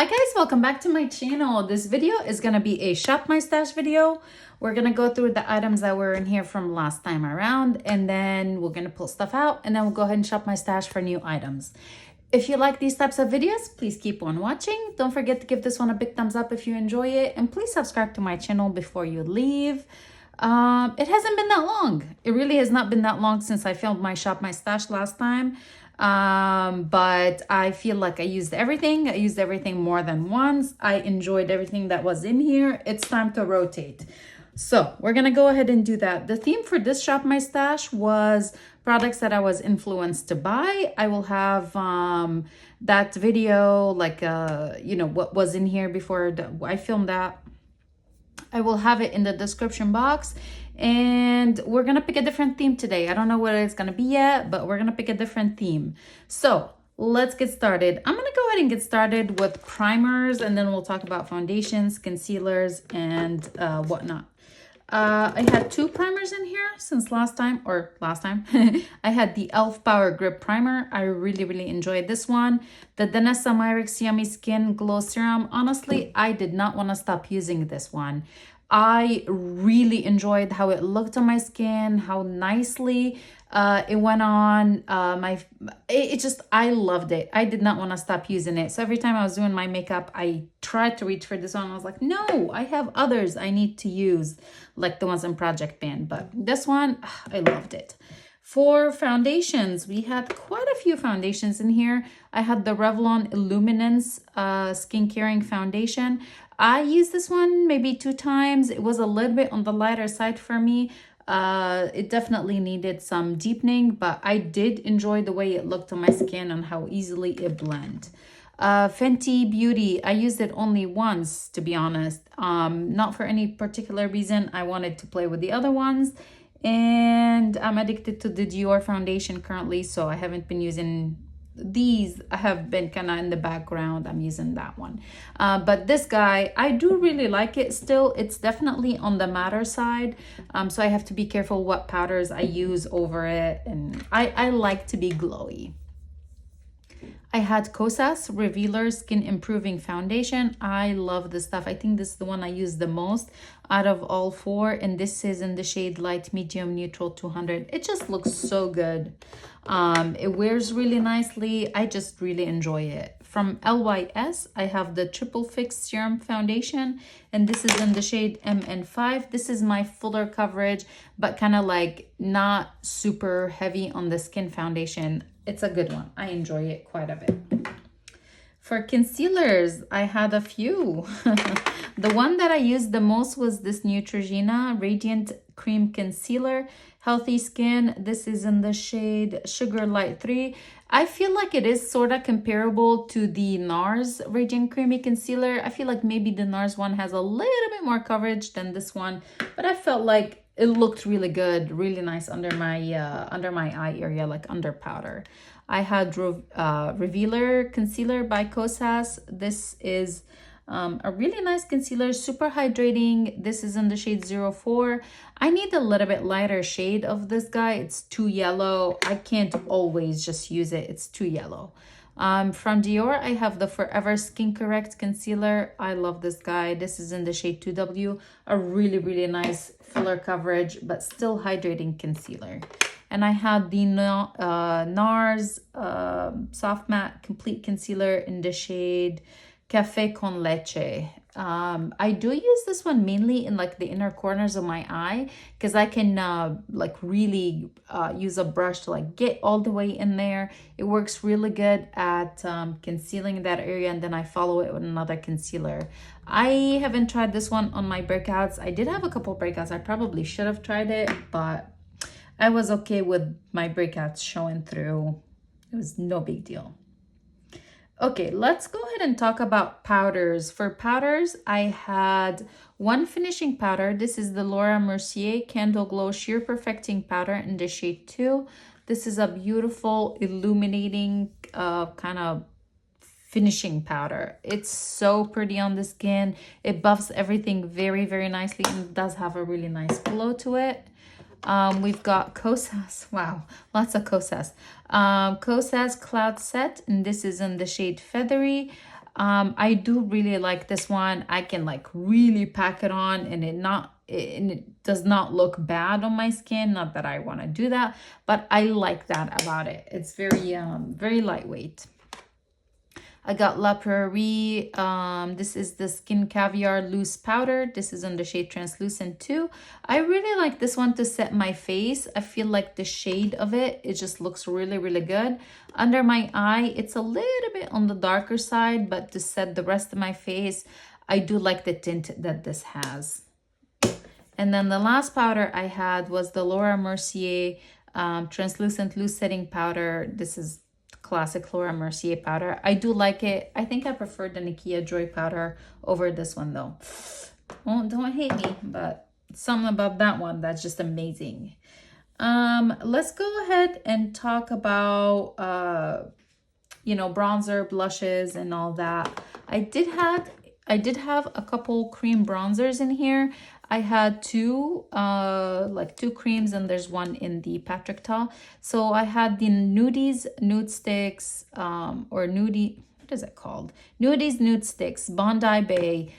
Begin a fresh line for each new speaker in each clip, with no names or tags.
Hi guys, welcome back to my channel. This video is going to be a shop my stash video. We're going to go through the items that were in here from last time around, and then we're going to pull stuff out, and then we'll go ahead and shop my stash for new items. If you like these types of videos, please keep on watching. Don't forget to give this one a big thumbs up if you enjoy it, and please subscribe to my channel before you leave. It hasn't been that long. It really has not been that long since I filmed my shop my stash last time. But I feel like I used everything. I used everything more than once. I enjoyed everything that was in here. It's time to rotate. So we're gonna go ahead and do that. The theme for this shop my stash was products that I was influenced to buy. I will have that video, like you know, what was in here before I filmed that. I will have it in the description box, and we're gonna pick a different theme today. I don't know what it's gonna be yet, but we're gonna pick a different theme. So let's get started. I'm gonna go ahead and get started with primers, and then we'll talk about foundations, concealers, and whatnot. I had two primers in here since last time. I had the e.l.f. Power Grip Primer. I really enjoyed this one. The Danessa Myricks Yummy Skin Glow Serum. Honestly, I did not want to stop using this one. I really enjoyed how it looked on my skin, how nicely it went on. I loved it. I did not want to stop using it. So every time I was doing my makeup, I tried to reach for this one. I was like, no, I have others I need to use, like the ones in Project Pan. But this one, I loved it. For foundations, we had quite a few foundations in here. I had the Revlon Illuminance Skin Caring Foundation. I used this one maybe 2 times. It was a little bit on the lighter side for me. It definitely needed some deepening, but I did enjoy the way it looked on my skin and how easily it blended. Fenty Beauty, I used it only once, to be honest. Not for any particular reason. I wanted to play with the other ones. And I'm addicted to the Dior foundation currently, so I haven't been using these. I have been kind of in the background. I'm using that one. But this guy, I do really like it still. It's definitely on the matter side. So I have to be careful what powders I use over it. And I like to be glowy. I had Kosas Revealer Skin Improving Foundation. I love this stuff. I think this is the one I use the most out of all 4. And this is in the shade Light Medium Neutral 200. It just looks so good. It wears really nicely. I just really enjoy it. From LYS, I have the Triple Fix Serum Foundation. And this is in the shade MN5. This is my fuller coverage, but kind of like not super heavy on the skin foundation. It's a good one. I enjoy it quite a bit. For concealers, I had a few. The one that I used the most was this Neutrogena Radiant Cream Concealer, Healthy Skin. This is in the shade Sugar Light 3. I feel like it is sort of comparable to the NARS Radiant Creamy Concealer. I feel like maybe the NARS one has a little bit more coverage than this one, but I felt like it looked really good, really nice under my eye area, like under powder. I had Revealer Concealer by Kosas. This is a really nice concealer, super hydrating. This is in the shade 04. I need a little bit lighter shade of this guy. It's too yellow. I can't always just use it. It's too yellow. From Dior, I have the Forever Skin Correct Concealer. I love this guy. This is in the shade 2W. A really nice fuller coverage, but still hydrating concealer. And I had the NARS Soft Matte Complete Concealer in the shade Café con Leche. I do use this one mainly in like the inner corners of my eye, because I can like really use a brush to like get all the way in there. It works really good at concealing that area, and then I follow it with another concealer. I haven't tried this one on my breakouts. I did have a couple breakouts. I probably should have tried it, but I was okay with my breakouts showing through. It was no big deal. Okay, let's go ahead and talk about powders. For powders, I had one finishing powder. This is the Laura Mercier Candle Glow Sheer Perfecting Powder in the shade 2. This is a beautiful, illuminating kind of finishing powder. It's so pretty on the skin. It buffs everything very nicely, and it does have a really nice glow to it. We've got Kosas. Wow, lots of Kosas. Kosas Cloud Set, and this is in the shade Feathery. I do really like this one. I can like really pack it on and it does not look bad on my skin. Not that I want to do that, but I like that about it. It's very lightweight. I got La Prairie. This is the Skin Caviar Loose Powder. This is on the shade Translucent 2. I really like this one to set my face. I feel like the shade of it just looks really, really good. Under my eye, it's a little bit on the darker side, but to set the rest of my face, I do like the tint that this has. And then the last powder I had was the Laura Mercier Translucent Loose Setting Powder. This is classic Laura Mercier powder. I do like it. I think I prefer the Nikia Joy powder over this one though. Oh, don't hate me, but something about that one that's just amazing. Let's go ahead and talk about you know, bronzer, blushes, and all that. I did have a couple cream bronzers in here. I had two creams, and there's one in the Patrick Ta. So I had the Nudies Nude Sticks, or Nudie, what is it called? Nudies Nude Sticks Bondi Bay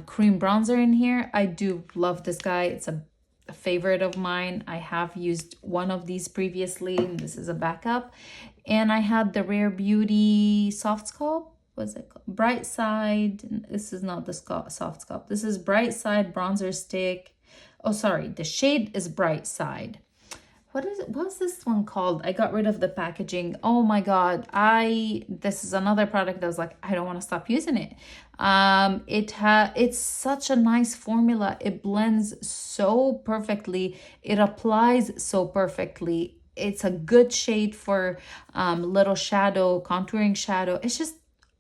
cream bronzer in here. I do love this guy. It's a favorite of mine. I have used one of these previously, and this is a backup. And I had the Rare Beauty Soft Sculpt. What's it called? Bright Side. This is not the Soft Sculpt. This is Bright Side Bronzer Stick. Oh, sorry. The shade is Bright Side. What is it? What's this one called? I got rid of the packaging. Oh my God. This is another product that was like, I don't want to stop using it. It's such a nice formula. It blends so perfectly. It applies so perfectly. It's a good shade for little shadow, contouring shadow. It's just,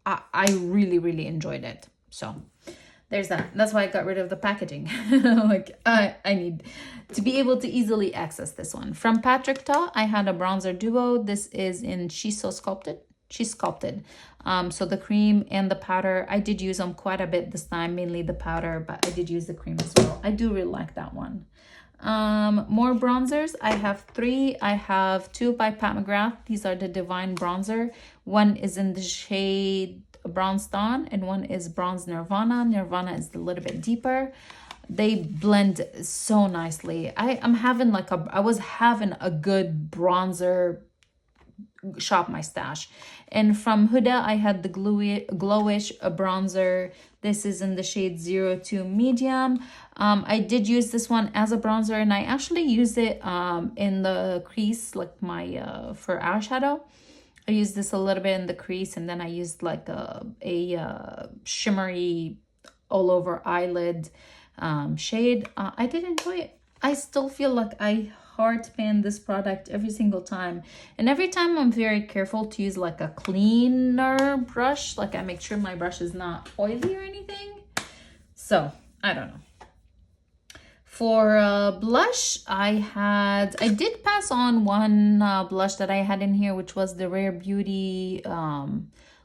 I really, really enjoyed it. So there's that. That's why I got rid of the packaging. Like I need to be able to easily access this one. From Patrick Ta, I had a bronzer duo. This is in She's Sculpted. So the cream and the powder, I did use them quite a bit this time, mainly the powder, but I did use the cream as well. I do really like that one. More bronzers. I have three. I have two by Pat McGrath. These are the Divine Bronzer. One is in the shade Bronze Dawn, and one is Bronze Nirvana. Nirvana is a little bit deeper. They blend so nicely. I was having a good bronzer shop my stash. And from Huda, I had the glowish bronzer. This is in the shade 02 medium. I did use this one as a bronzer, and I actually used it in the crease, like my for eyeshadow. I used this a little bit in the crease, and then I used like a shimmery all over eyelid shade. I did enjoy it. I still feel like I heart pan this product every single time, and every time I'm very careful to use like a cleaner brush. Like I make sure my brush is not oily or anything. So I don't know. For blush, I did pass on one blush that I had in here, which was the Rare Beauty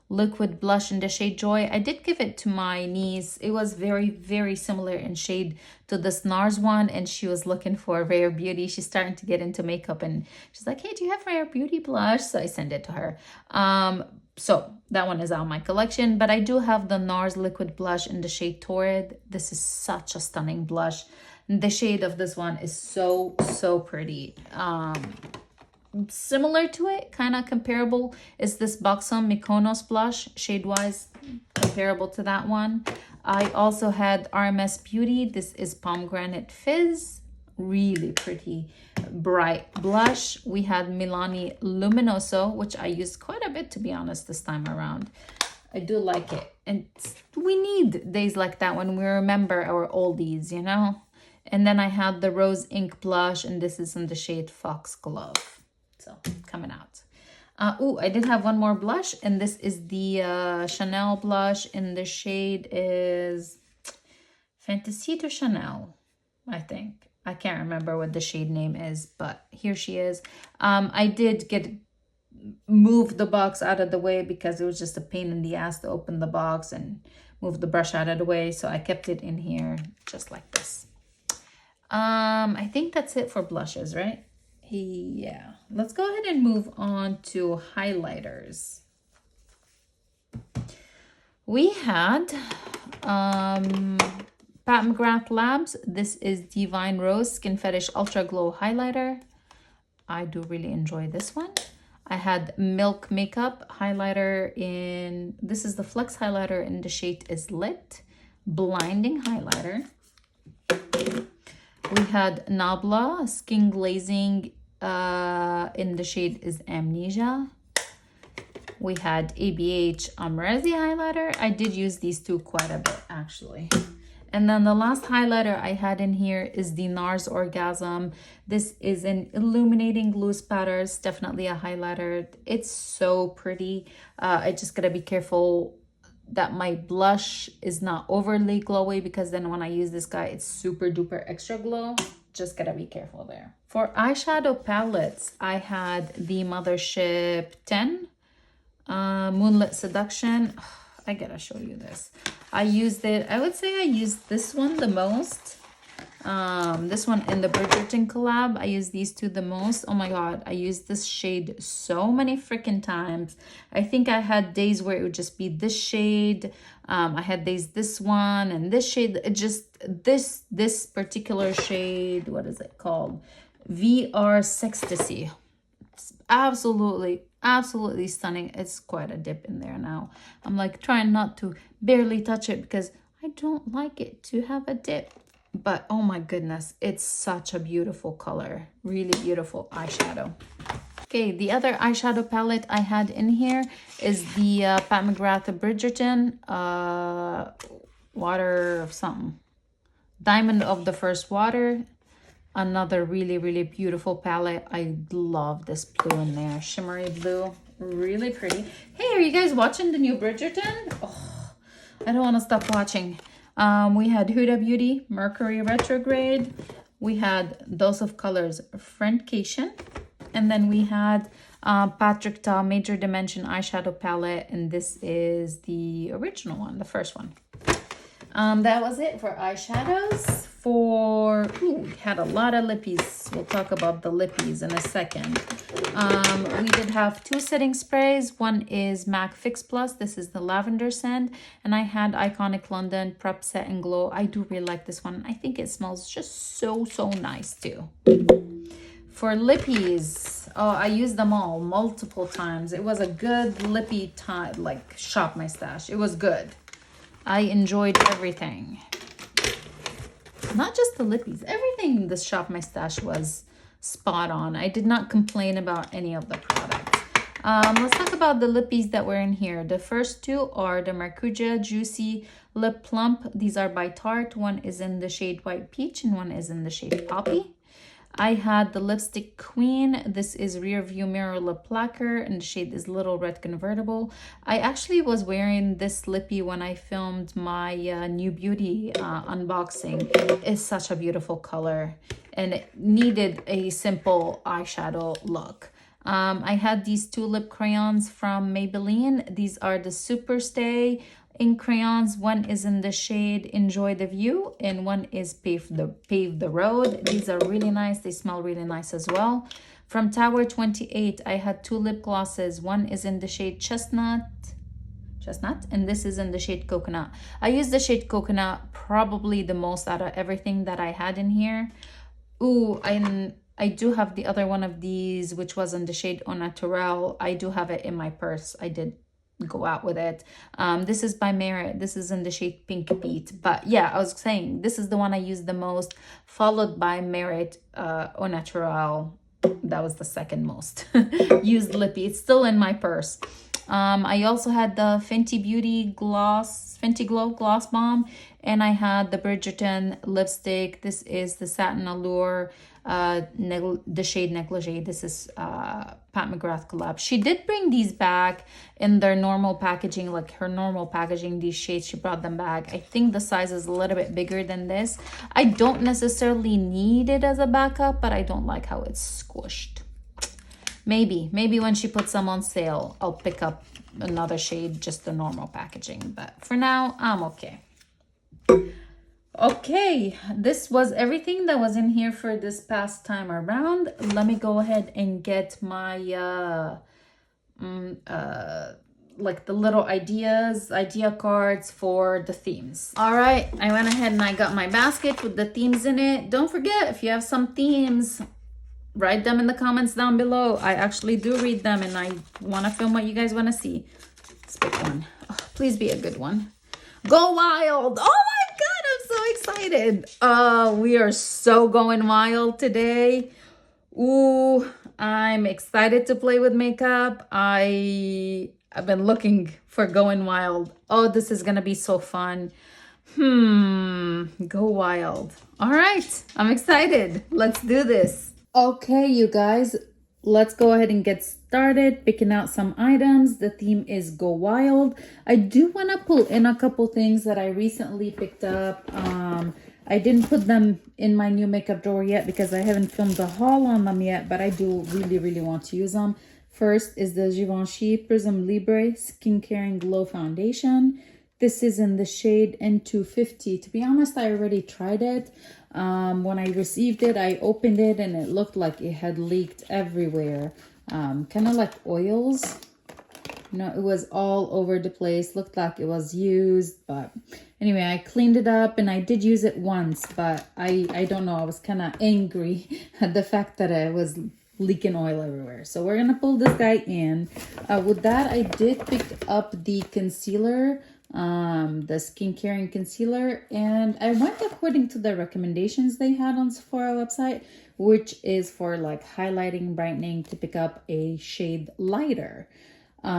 liquid blush in the shade Joy. I did give it to my niece. It was very, very similar in shade to this NARS one, and she was looking for Rare Beauty. She's starting to get into makeup, and she's like, hey, do you have Rare Beauty blush? So I sent it to her. So that one is out of my collection, but I do have the NARS liquid blush in the shade Torrid. This is such a stunning blush. The shade of this one is so, so pretty. Similar to it, kind of comparable, is this Buxom Mykonos blush, shade-wise, comparable to that one. I also had RMS Beauty. This is Pomegranate Fizz. Really pretty, bright blush. We had Milani Luminoso, which I used quite a bit, to be honest, this time around. I do like it. And we need days like that when we remember our oldies, you know? And then I had the Rose Ink blush, and this is in the shade Foxglove. So, coming out. I did have one more blush, and this is the Chanel blush, and the shade is Fantasy de Chanel, I think. I can't remember what the shade name is, but here she is. I did move the box out of the way because it was just a pain in the ass to open the box and move the brush out of the way. So I kept it in here just like this. I think that's it for blushes, right? Yeah. Let's go ahead and move on to highlighters. We had Pat McGrath Labs. This is Divine Rose Skin Fetish Ultra Glow Highlighter. I do really enjoy this one. I had Milk Makeup highlighter in, this is the Flex highlighter in the shade is Lit. Blinding highlighter. We had Nabla Skin Glazing in the shade is Amnesia. We had ABH Amrezi highlighter. I did use these two quite a bit actually. And then the last highlighter I had in here is the NARS Orgasm. This is an illuminating loose powders, definitely a highlighter. It's so pretty. I just gotta be careful that my blush is not overly glowy, because then when I use this guy, it's super duper extra glow. Just gotta be careful there. For eyeshadow palettes, I had the Mothership 10 Moonlit Seduction. I gotta show you this. I used it, I would say I used this one the most. This one in the Bridgerton collab. I use these two the most. Oh my god, I used this shade so many freaking times. I think I had days where it would just be this shade. I had days this one and this shade. It just this particular shade, what is it called? VR Sextasy. It's absolutely stunning. It's quite a dip in there now. I'm like trying not to barely touch it because I don't like it to have a dip. But oh my goodness, it's such a beautiful color. Really beautiful eyeshadow. Okay, the other eyeshadow palette I had in here is the Pat McGrath Bridgerton water of something. Diamond of the First Water. Another really beautiful palette. I love this blue in there. Shimmery blue. Really pretty. Hey, are you guys watching the new Bridgerton? Oh, I don't want to stop watching. We had Huda Beauty, Mercury Retrograde. We had Dose of Colors, Friendcation. And then we had Patrick Ta Major Dimension Eyeshadow Palette. And this is the original one, the first one. That was it for eyeshadows. We had a lot of lippies. We'll talk about the lippies in a second. We did have two setting sprays. One is MAC Fix Plus. This is the lavender scent. And I had Iconic London Prep Set and Glow. I do really like this one. I think it smells just so nice too. For lippies, oh, I used them all multiple times. It was a good lippy time, like shop my stash. It was good. I enjoyed everything. Not just the lippies. Everything in this shop my stash was spot on. I did not complain about any of the products. Let's talk about the lippies that were in here. The first two are the Maracuja Juicy Lip Plump. These are by Tarte. One is in the shade White Peach and one is in the shade Poppy. I had the Lipstick Queen. This is Rear View Mirror Lip Lacquer and the shade is Little Red Convertible. I actually was wearing this lippy when I filmed my New Beauty unboxing. It's such a beautiful color and it needed a simple eyeshadow look. I had these two lip crayons from Maybelline. These are the Superstay ink crayons. One is in the shade Enjoy the View and one is Pave the Road. These are really nice. They smell really nice as well. From Tower 28, I had two lip glosses. One is in the shade Chestnut, and this is in the shade Coconut. I used the shade Coconut probably the most out of everything that I had in here. Ooh, I do have the other one of these, which was in the shade Au Naturel. I do have it in my purse. I did go out with it. This is by Merit. This is in the shade Pink Beat. But yeah, I was saying this is the one I used the most, followed by Merit Au Naturel. That was the second most used lippy. It's still in my purse. I also had the Fenty Glow Gloss Bomb, and I had the Bridgerton lipstick. This is the Satin Allure, the shade Negligee. This is Pat McGrath collab. She did bring these back in their normal packaging, like her normal packaging, these shades, she brought them back. I think the size is a little bit bigger than this. I don't necessarily need it as a backup, but I don't like how it's squished. Maybe when she puts them on sale, I'll pick up another shade, just the normal packaging. But for now, I'm okay. Okay, this was everything that was in here for this past time around. Let me go ahead and get my like the little idea cards for the themes. All right, I went ahead and I got my basket with the themes in it. Don't forget, if you have some themes, write them in the comments down below. I actually do read them and I want to film what you guys want to see. Let's pick one. Oh, please be a good one. Go wild. Oh my God, I'm so excited. We are so going wild today. Ooh, I'm excited to play with makeup. I've been looking for going wild. Oh, this is gonna be so fun. Go wild. All right, I'm excited. Let's do this. Okay, you guys, let's go ahead and get started picking out some items. The theme is go wild. I do want to pull in a couple things that I recently picked up. I didn't put them in my new makeup drawer yet because I haven't filmed a haul on them yet, but I do really want to use them. First is the Givenchy Prism Libre Skin Caring Glow Foundation. This is in the shade N250. To be honest, I already tried it. When I received it, I opened it and it looked like it had leaked everywhere. Kind of like oils. You know, it was all over the place. Looked like it was used, but anyway, I cleaned it up and I did use it once, but I don't know. I was kind of angry at the fact that it was leaking oil everywhere. So we're going to pull this guy in. With that, I did pick up the concealer, the Skin Caring Concealer, and I went according to the recommendations they had on Sephora website, which is for like highlighting, brightening, to pick up a shade lighter.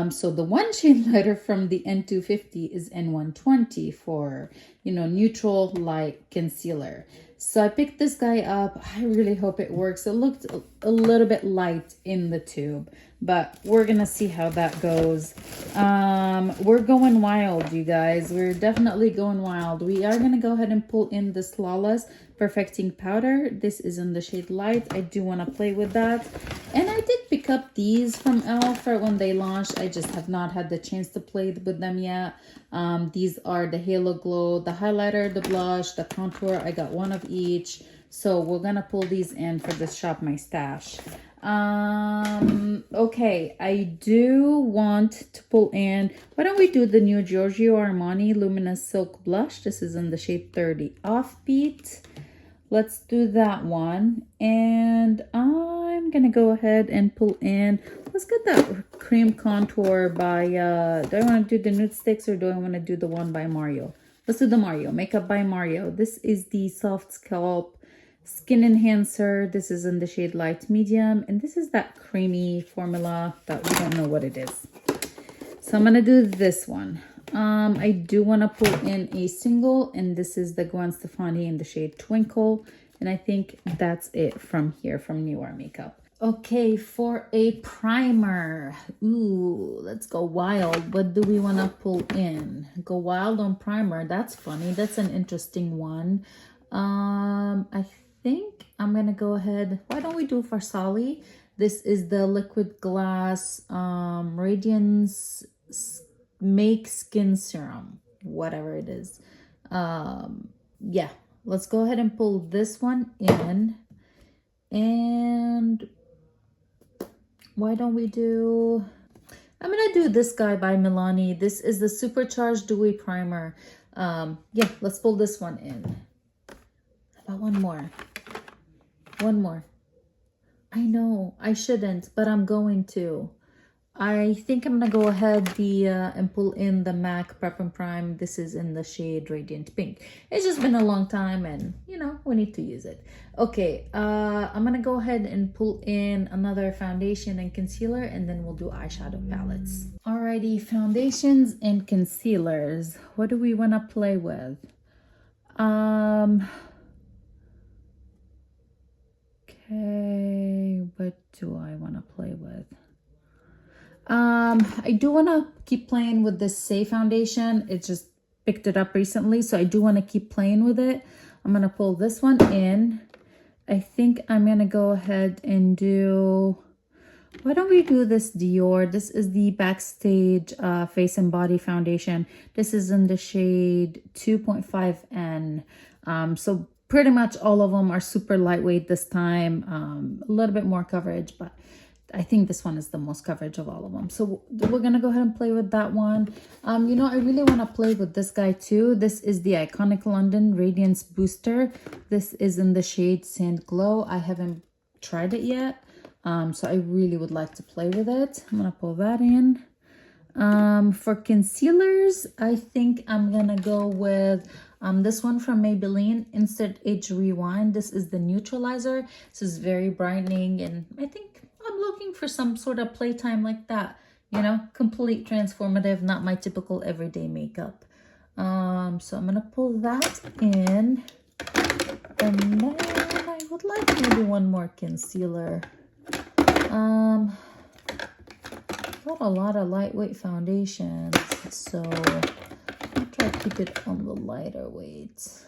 So the one shade lighter from the N250 is N120 for, you know, neutral light concealer. So I picked this guy up. I really hope it works. It looked a little bit light in the tube, but we're gonna see how that goes. We're going wild, you guys. We're definitely going wild. We are gonna go ahead and pull in the Flawless Perfecting Powder. This is in the shade light. I do want to play with that. And I did pick up these from e.l.f. for when they launched. I just have not had the chance to play with them yet. These are the Halo Glow, the highlighter, the blush, the contour. I got one of each. So we're going to pull these in for this Shop My Stash. Okay, I do want to pull in, why don't we do the new Giorgio Armani Luminous Silk Blush. This is in the shade 30 Offbeat. Let's do that one. And I'm gonna go ahead and pull in, let's get that cream contour by, do I want to do the Nude Sticks or do I want to do the one by Mario? Let's do the Mario, Makeup by Mario. This is the Soft Scalp Skin Enhancer. This is in the shade Light Medium. And this is that creamy formula that we don't know what it is. So I'm gonna do this one. I do want to pull in a single, and this is the Gwen Stefani in the shade Twinkle. And I think that's it from here, from Newer Makeup. Okay, for a primer. Ooh, let's go wild. What do we want to pull in? Go wild on primer. That's funny. That's an interesting one. I think I'm going to go ahead. Why don't we do Farsali? This is the Liquid Glass Radiance Make Skin Serum, whatever it is. Yeah, let's go ahead and pull this one in. And why don't we do, I'm gonna do this guy by Milani. This is the Supercharged Dewy Primer. Yeah, let's pull this one in. How about one more? One more. I know I shouldn't, but I'm going to. I think I'm gonna go ahead and pull in the MAC Prep and Prime. This is in the shade Radiant Pink. It's just been a long time and, you know, we need to use it. Okay, I'm gonna go ahead and pull in another foundation and concealer, and then we'll do eyeshadow palettes. Alrighty, foundations and concealers. What do we wanna play with? Okay, what do I wanna play with? I do want to keep playing with this Say foundation. It just picked it up recently, so I do want to keep playing with it. I'm going to pull this one in. I think I'm going to go ahead and do, why don't we do this Dior? This is the Backstage Face and Body Foundation. This is in the shade 2.5N. So pretty much all of them are super lightweight this time. A little bit more coverage, but I think this one is the most coverage of all of them. So we're going to go ahead and play with that one. You know, I really want to play with this guy too. This is the Iconic London Radiance Booster. This is in the shade Sand Glow. I haven't tried it yet. So I really would like to play with it. I'm going to pull that in. For concealers, I think I'm going to go with this one from Maybelline, Instant Age Rewind. This is the neutralizer. This is very brightening, and I think I'm looking for some sort of playtime like that. You know, complete transformative, not my typical everyday makeup. So I'm going to pull that in. And then I would like maybe one more concealer. Got a lot of lightweight foundations, so I'll try to keep it on the lighter weights.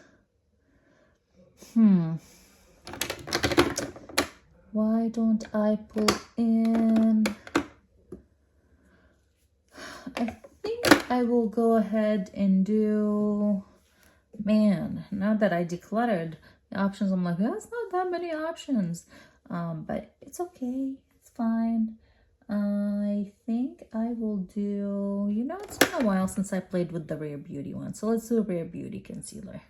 Why don't I pull in? I think I will go ahead and do, man, now that I decluttered the options, I'm like, that's not that many options. But it's okay, it's fine. I think I will do, you know, it's been a while since I played with the Rare Beauty one. So let's do a Rare Beauty concealer.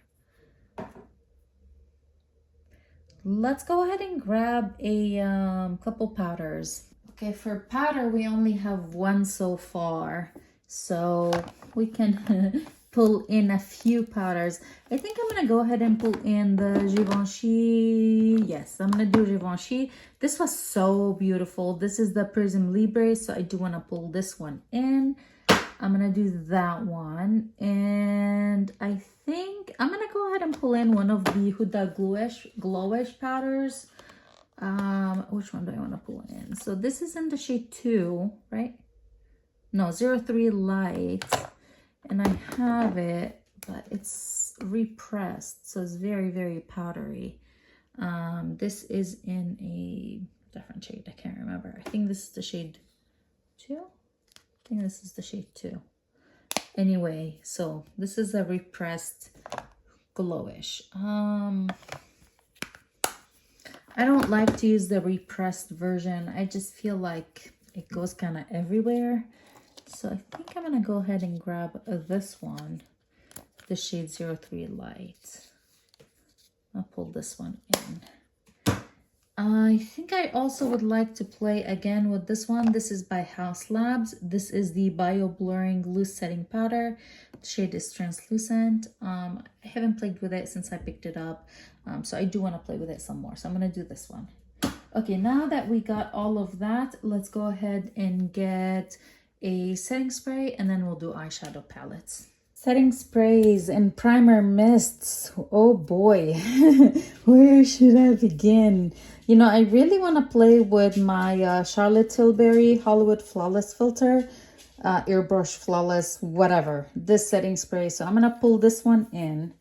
Let's go ahead and grab a couple powders. Okay, for powder, we only have one so far. So we can pull in a few powders. I think I'm going to go ahead and pull in the Givenchy. Yes, I'm going to do Givenchy. This was so beautiful. This is the Prism Libre, so I do want to pull this one in. I'm going to do that one. And I think I'm going to go ahead and pull in one of the Huda Glowish powders. Which one do I want to pull in? So this is in the shade 2, right? No, 03 Light. And I have it, but it's repressed, so it's very, very powdery. This is in a different shade. I can't remember. I think this is the shade 2. I think this is the shade 2. Anyway, so this is a repressed glowish. I don't like to use the repressed version. I just feel like it goes kind of everywhere. So I think I'm going to go ahead and grab this one, the shade 03 Light. I'll pull this one in. I think I also would like to play again with this one. This is by House Labs. This is the Bio Blurring Loose Setting Powder. The shade is translucent. I haven't played with it since I picked it up, so I do want to play with it some more. So I'm going to do this one. Okay, now that we got all of that, let's go ahead and get a setting spray, and then we'll do eyeshadow palettes. Setting sprays and primer mists. Oh boy, where should I begin? You know, I really want to play with my Charlotte Tilbury Hollywood Flawless Filter, Airbrush Flawless, whatever, this setting spray. So I'm gonna pull this one in.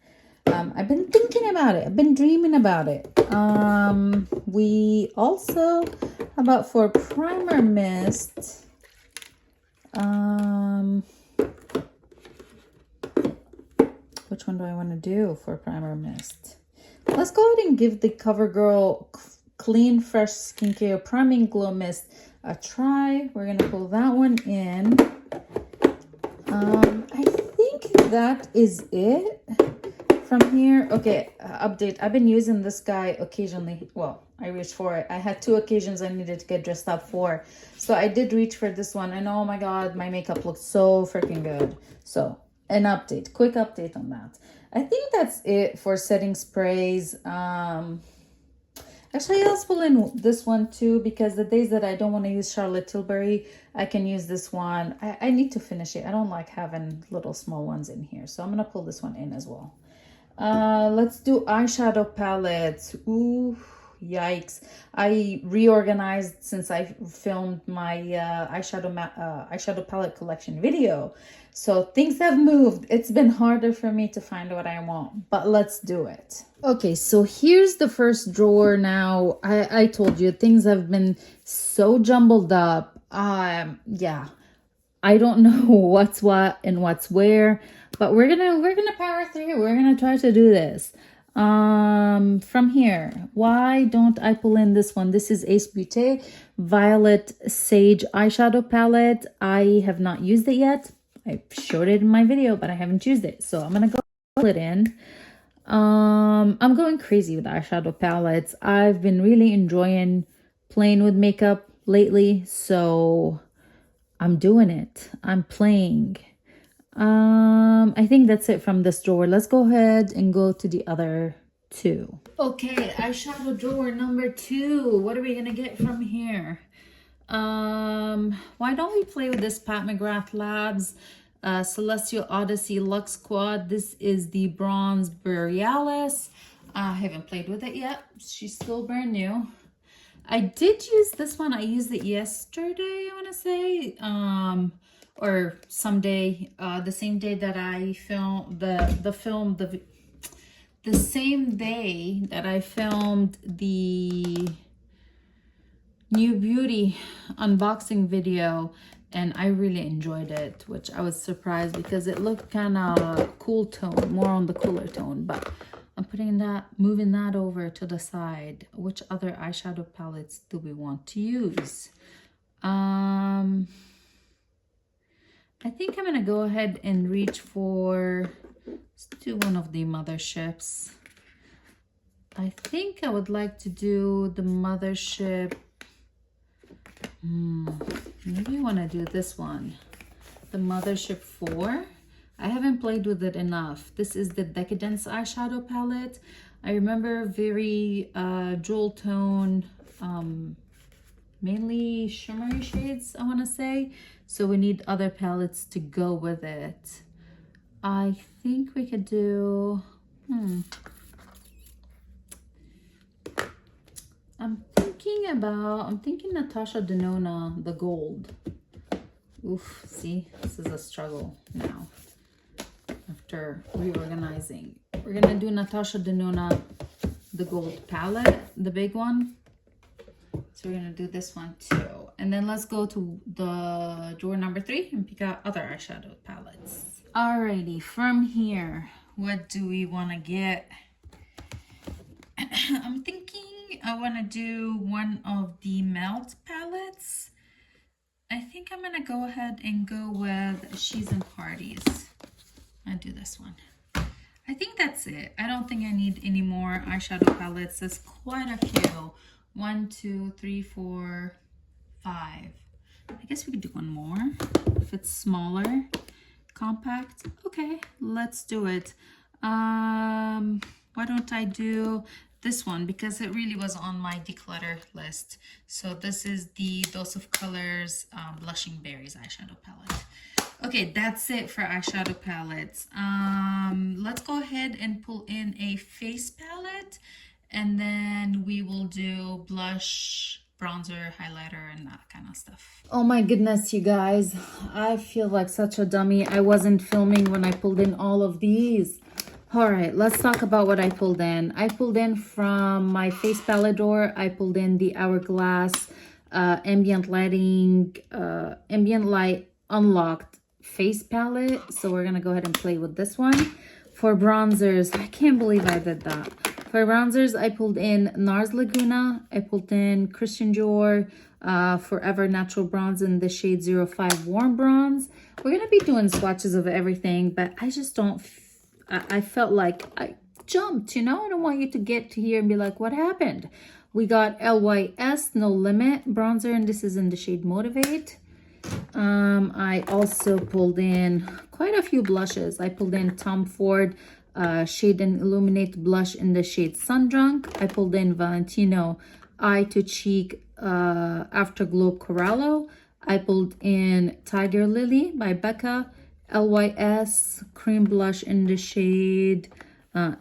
I've been thinking about it. I've been dreaming about it. We also, how about for primer mist? Which one do I want to do for primer mist? Let's go ahead and give the CoverGirl Clean Fresh Skincare Priming Glow Mist a try. We're going to pull that one in. I think that is it from here. Okay, update. I've been using this guy occasionally. Well, I reached for it. I had 2 occasions I needed to get dressed up for. So I did reach for this one. And oh my God, my makeup looks so freaking good. So an update, quick update on that. I think that's it for setting sprays. Actually, let's pull in this one too, because the days that I don't want to use Charlotte Tilbury, I can use this one. I need to finish it. I don't like having little small ones in here. So I'm going to pull this one in as well. Let's do eyeshadow palettes. Ooh, yikes. I reorganized since I filmed my eyeshadow palette collection video. So things have moved. It's been harder for me to find what I want, but let's do it. Okay, so here's the first drawer now. I told you things have been so jumbled up. Yeah, I don't know what's what and what's where, but we're gonna power through. We're gonna try to do this. From here, why don't I pull in this one? This is Ace Beauté Violet Sage eyeshadow palette. I have not used it yet. I showed it in my video, but I haven't used it. So I'm gonna go pull it in. I'm going crazy with eyeshadow palettes. I've been really enjoying playing with makeup lately, so I'm doing it. I'm playing. I think that's it from this drawer. Let's go ahead and go to the other two. Okay, eyeshadow drawer number 2. What are we gonna get from here? Why don't we play with this Pat McGrath Labs Celestial Odyssey Luxe Quad. This is the Bronze Borealis. I haven't played with it yet. She's still brand new. I did use this one. I used it yesterday, I want to say, or someday, the same day that I filmed the same day that I filmed the New Beauty unboxing video, and I really enjoyed it, which I was surprised because it looked kind of cool tone, more on the cooler tone, but I'm moving that over to the side. Which other eyeshadow palettes do we want to use? I think I'm gonna go ahead and reach for, let's do one of the motherships. I think I would like to do the mothership. Maybe I want to do this one, the Mothership 4. I haven't played with it enough. This is the Decadence eyeshadow palette. I remember very jewel tone, mainly shimmery shades, I want to say. So we need other palettes to go with it. I think we could do, I'm thinking Natasha Denona, the gold. Oof, see, this is a struggle now after reorganizing. We're gonna do Natasha Denona, the gold palette, the big one. So we're gonna do this one too. And then let's go to the drawer number 3 and pick out other eyeshadow palettes. Alrighty, from here, what do we wanna get? I'm thinking I want to do one of the Melt palettes. I think I'm going to go ahead and go with She's in Parties. I'll do this one. I think that's it. I don't think I need any more eyeshadow palettes. There's quite a few. 1, 2, 3, 4, 5. I guess we could do one more if it's smaller, compact. Okay, let's do it. Why don't I do this one, because it really was on my declutter list. So this is the Dose of Colors Blushing Berries eyeshadow palette. Okay, that's it for eyeshadow palettes. Let's go ahead and pull in a face palette, and then we will do blush, bronzer, highlighter, and that kind of stuff. Oh my goodness, you guys. I feel like such a dummy. I wasn't filming when I pulled in all of these. All right, let's talk about what I pulled in. I pulled in from my face palette drawer. I pulled in the Hourglass Ambient Light Unlocked face palette. So we're gonna go ahead and play with this one. For bronzers, I can't believe I did that. For bronzers, I pulled in NARS Laguna. I pulled in Christian Dior Forever Natural Bronze in the shade 05 Warm Bronze. We're gonna be doing swatches of everything, but I just don't. I felt like I jumped, you know? I don't want you to get to here and be like, what happened? We got LYS No Limit bronzer, and this is in the shade Motivate. I also pulled in quite a few blushes. I pulled in Tom Ford Shade and Illuminate blush in the shade Sundrunk. I pulled in Valentino Eye to Cheek Afterglow Corallo. I pulled in Tiger Lily by Becca. LYS cream blush in the shade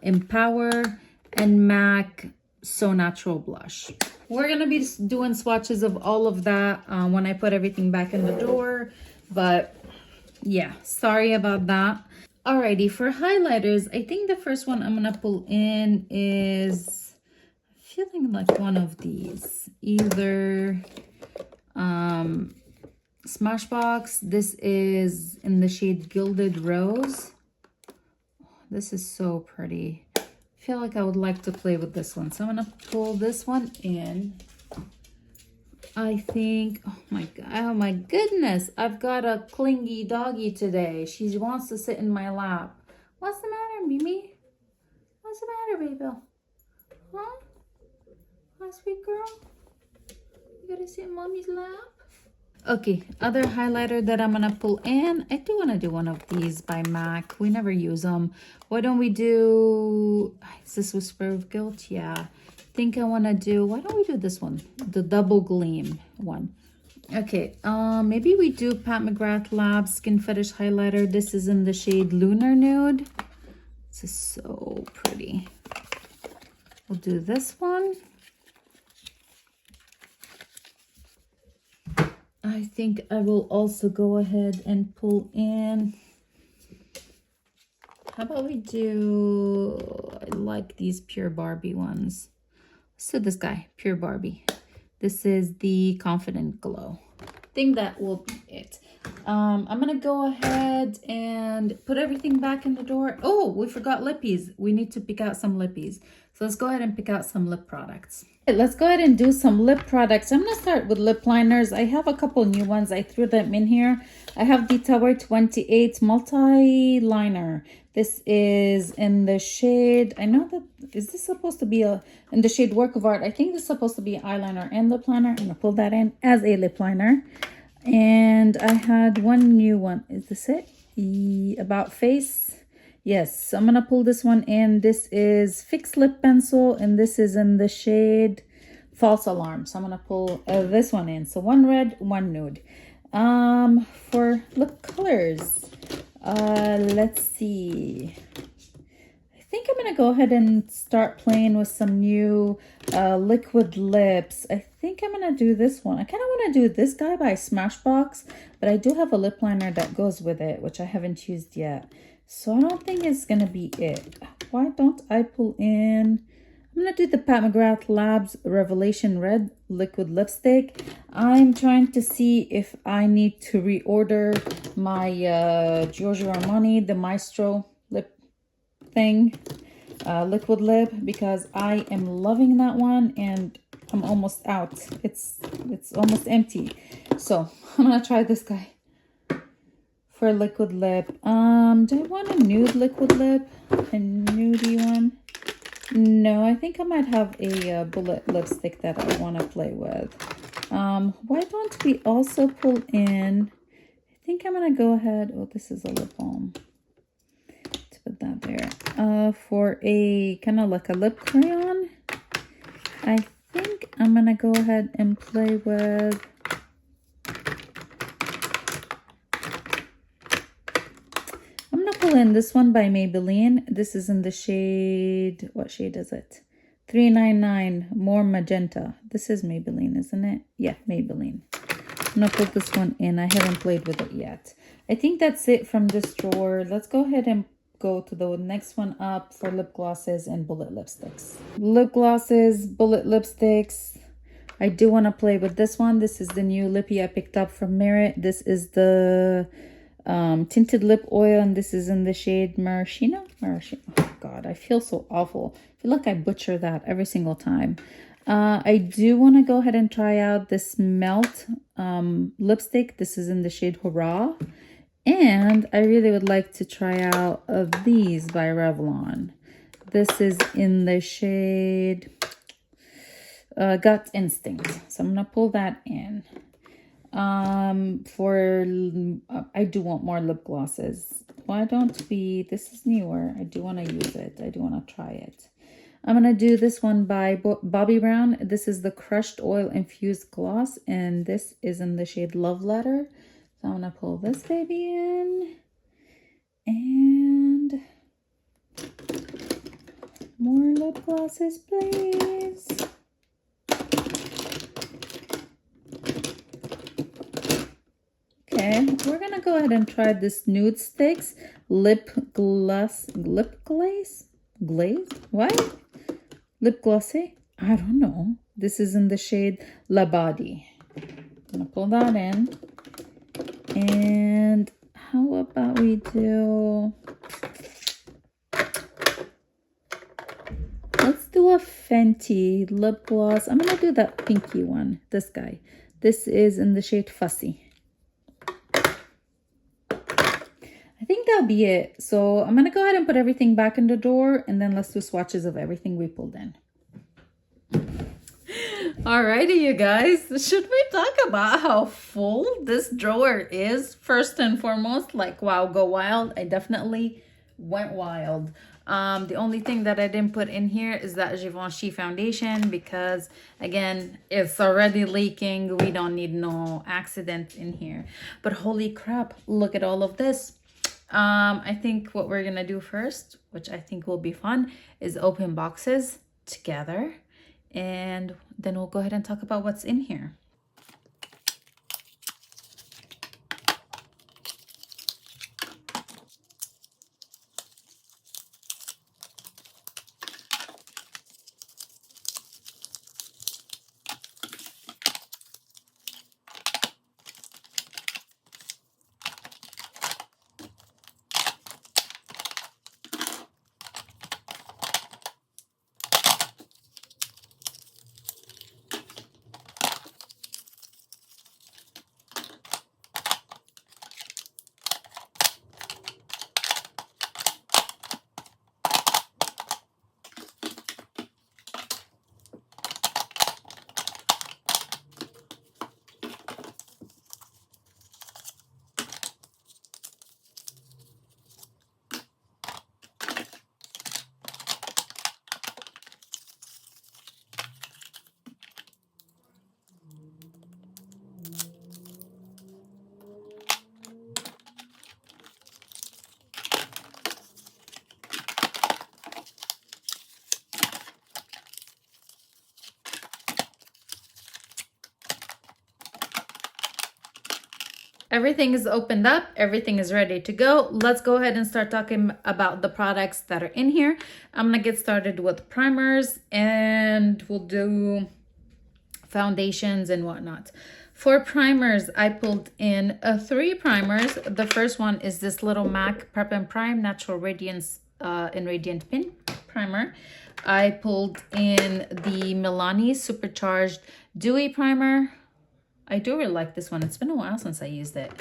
Empower, and MAC So Natural blush. We're gonna be doing swatches of all of that when I put everything back in the drawer, but yeah, sorry about that. Alrighty, for highlighters, I think the first one I'm gonna pull in is feeling like one of these, either Smashbox. This is in the shade Gilded Rose. This is so pretty. feel like I would like to play with this one. So I'm gonna pull this one in. I think, oh my goodness, I've got a clingy doggy today. She wants to sit in my lap. What's the matter, Mimi? What's the matter, baby? Huh? Hi, sweet girl. You gotta sit in mommy's lap? Okay, other highlighter that I'm gonna pull in. I do want to do one of these by MAC. We never use them. Why don't we do, is this Whisper of Guilt? Yeah. I think I want to do, why don't we do this one? The Double Gleam one. Okay, maybe we do Pat McGrath Labs Skin Fetish Highlighter. This is in the shade Lunar Nude. This is so pretty. We'll do this one. I think I will also go ahead and pull in. How about we do, I like these Pure Barbie ones. Let's do this guy, Pure Barbie. This is the Confident Glow. I think that will be it. I'm gonna go ahead and put everything back in the drawer. Oh, we forgot lippies. We need to pick out some lippies. So let's go ahead and pick out some lip products. Let's go ahead and do some lip products. I'm gonna start with lip liners. I have a couple new ones. I threw them in here. I have the Tower 28 multi-liner. This is in the shade, I know that, is this supposed to be in the shade Work of Art? I think this is supposed to be eyeliner and lip liner. I'm gonna pull that in as a lip liner. And I had one new one. Is this it? About Face. Yes, so I'm gonna pull this one in. This is Fix Lip Pencil, and this is in the shade False Alarm. So I'm gonna pull this one in. So one red, one nude. For lip colors, let's see. I think I'm gonna go ahead and start playing with some new liquid lips. I think I'm gonna do this one. I kind of want to do this guy by Smashbox, but I do have a lip liner that goes with it, which I haven't used yet. So I don't think it's gonna be it. Why don't I pull in? I'm gonna do the Pat McGrath Labs Revelation Red liquid lipstick. I'm trying to see if I need to reorder my Giorgio Armani, the Maestro lip thing, liquid lip, because I am loving that one and I'm almost out. It's almost empty. So I'm gonna try this guy for liquid lip. Do I want a nude liquid lip? A nudie one? No, I think I might have a bullet lipstick that I want to play with. Why don't we also pull in, I think I'm going to go ahead, oh, this is a lip balm. Let's put that there. For a kind of like a lip crayon, I think I'm going to go ahead and play with, pull in this one by Maybelline. This is in the shade, what shade is it? 399 More Magenta. This is Maybelline, isn't it? Yeah, Maybelline. I'm gonna put this one in. I haven't played with it yet. I think that's it from this drawer. Let's go ahead and go to the next one up for lip glosses and bullet lipsticks. Lip glosses, bullet lipsticks. I do want to play with this one. This is the new lippy I picked up from Merit. This is the tinted lip oil, and this is in the shade Maraschino. Oh god, I feel so awful. I feel like I butcher that every single time. I do want to go ahead and try out this Melt lipstick. This is in the shade Hurrah, and I really would like to try out these by Revlon. This is in the shade Gut Instinct, so I'm gonna pull that in. I do want more lip glosses. Why don't we, this is newer, I do want to use it, I do want to try it. I'm gonna do this one by Bobbi Brown. This is the Crushed Oil Infused Gloss, and this is in the shade Love Letter. So I'm gonna pull this baby in, and more lip glosses, please. Okay, we're gonna go ahead and try this Nude Sticks lip glaze? What? Lip glossy? I don't know. This is in the shade La Body. I'm gonna pull that in. And how about we do, do a Fenty lip gloss. I'm gonna do that pinky one, this guy. This is in the shade Fussy. I think that'll be it. So I'm gonna go ahead and put everything back in the drawer, and then let's do swatches of everything we pulled in. Alrighty, you guys, should we talk about how full this drawer is? First and foremost, like, wow, go wild. I definitely went wild. The only thing that I didn't put in here is that Givenchy foundation, because again, it's already leaking. We don't need no accident in here. But holy crap, look at all of this. I think what we're gonna do first, which I think will be fun, is open boxes together, and then we'll go ahead and talk about what's in here. Everything is opened up, everything is ready to go. Let's go ahead and start talking about the products that are in here. I'm gonna get started with primers, and we'll do foundations and whatnot. For primers, I pulled in 3 primers. The first one is this little MAC Prep and Prime Natural Radiance in Radiant Pink primer. I pulled in the Milani Supercharged Dewy Primer. I do really like this one. It's been a while since I used it.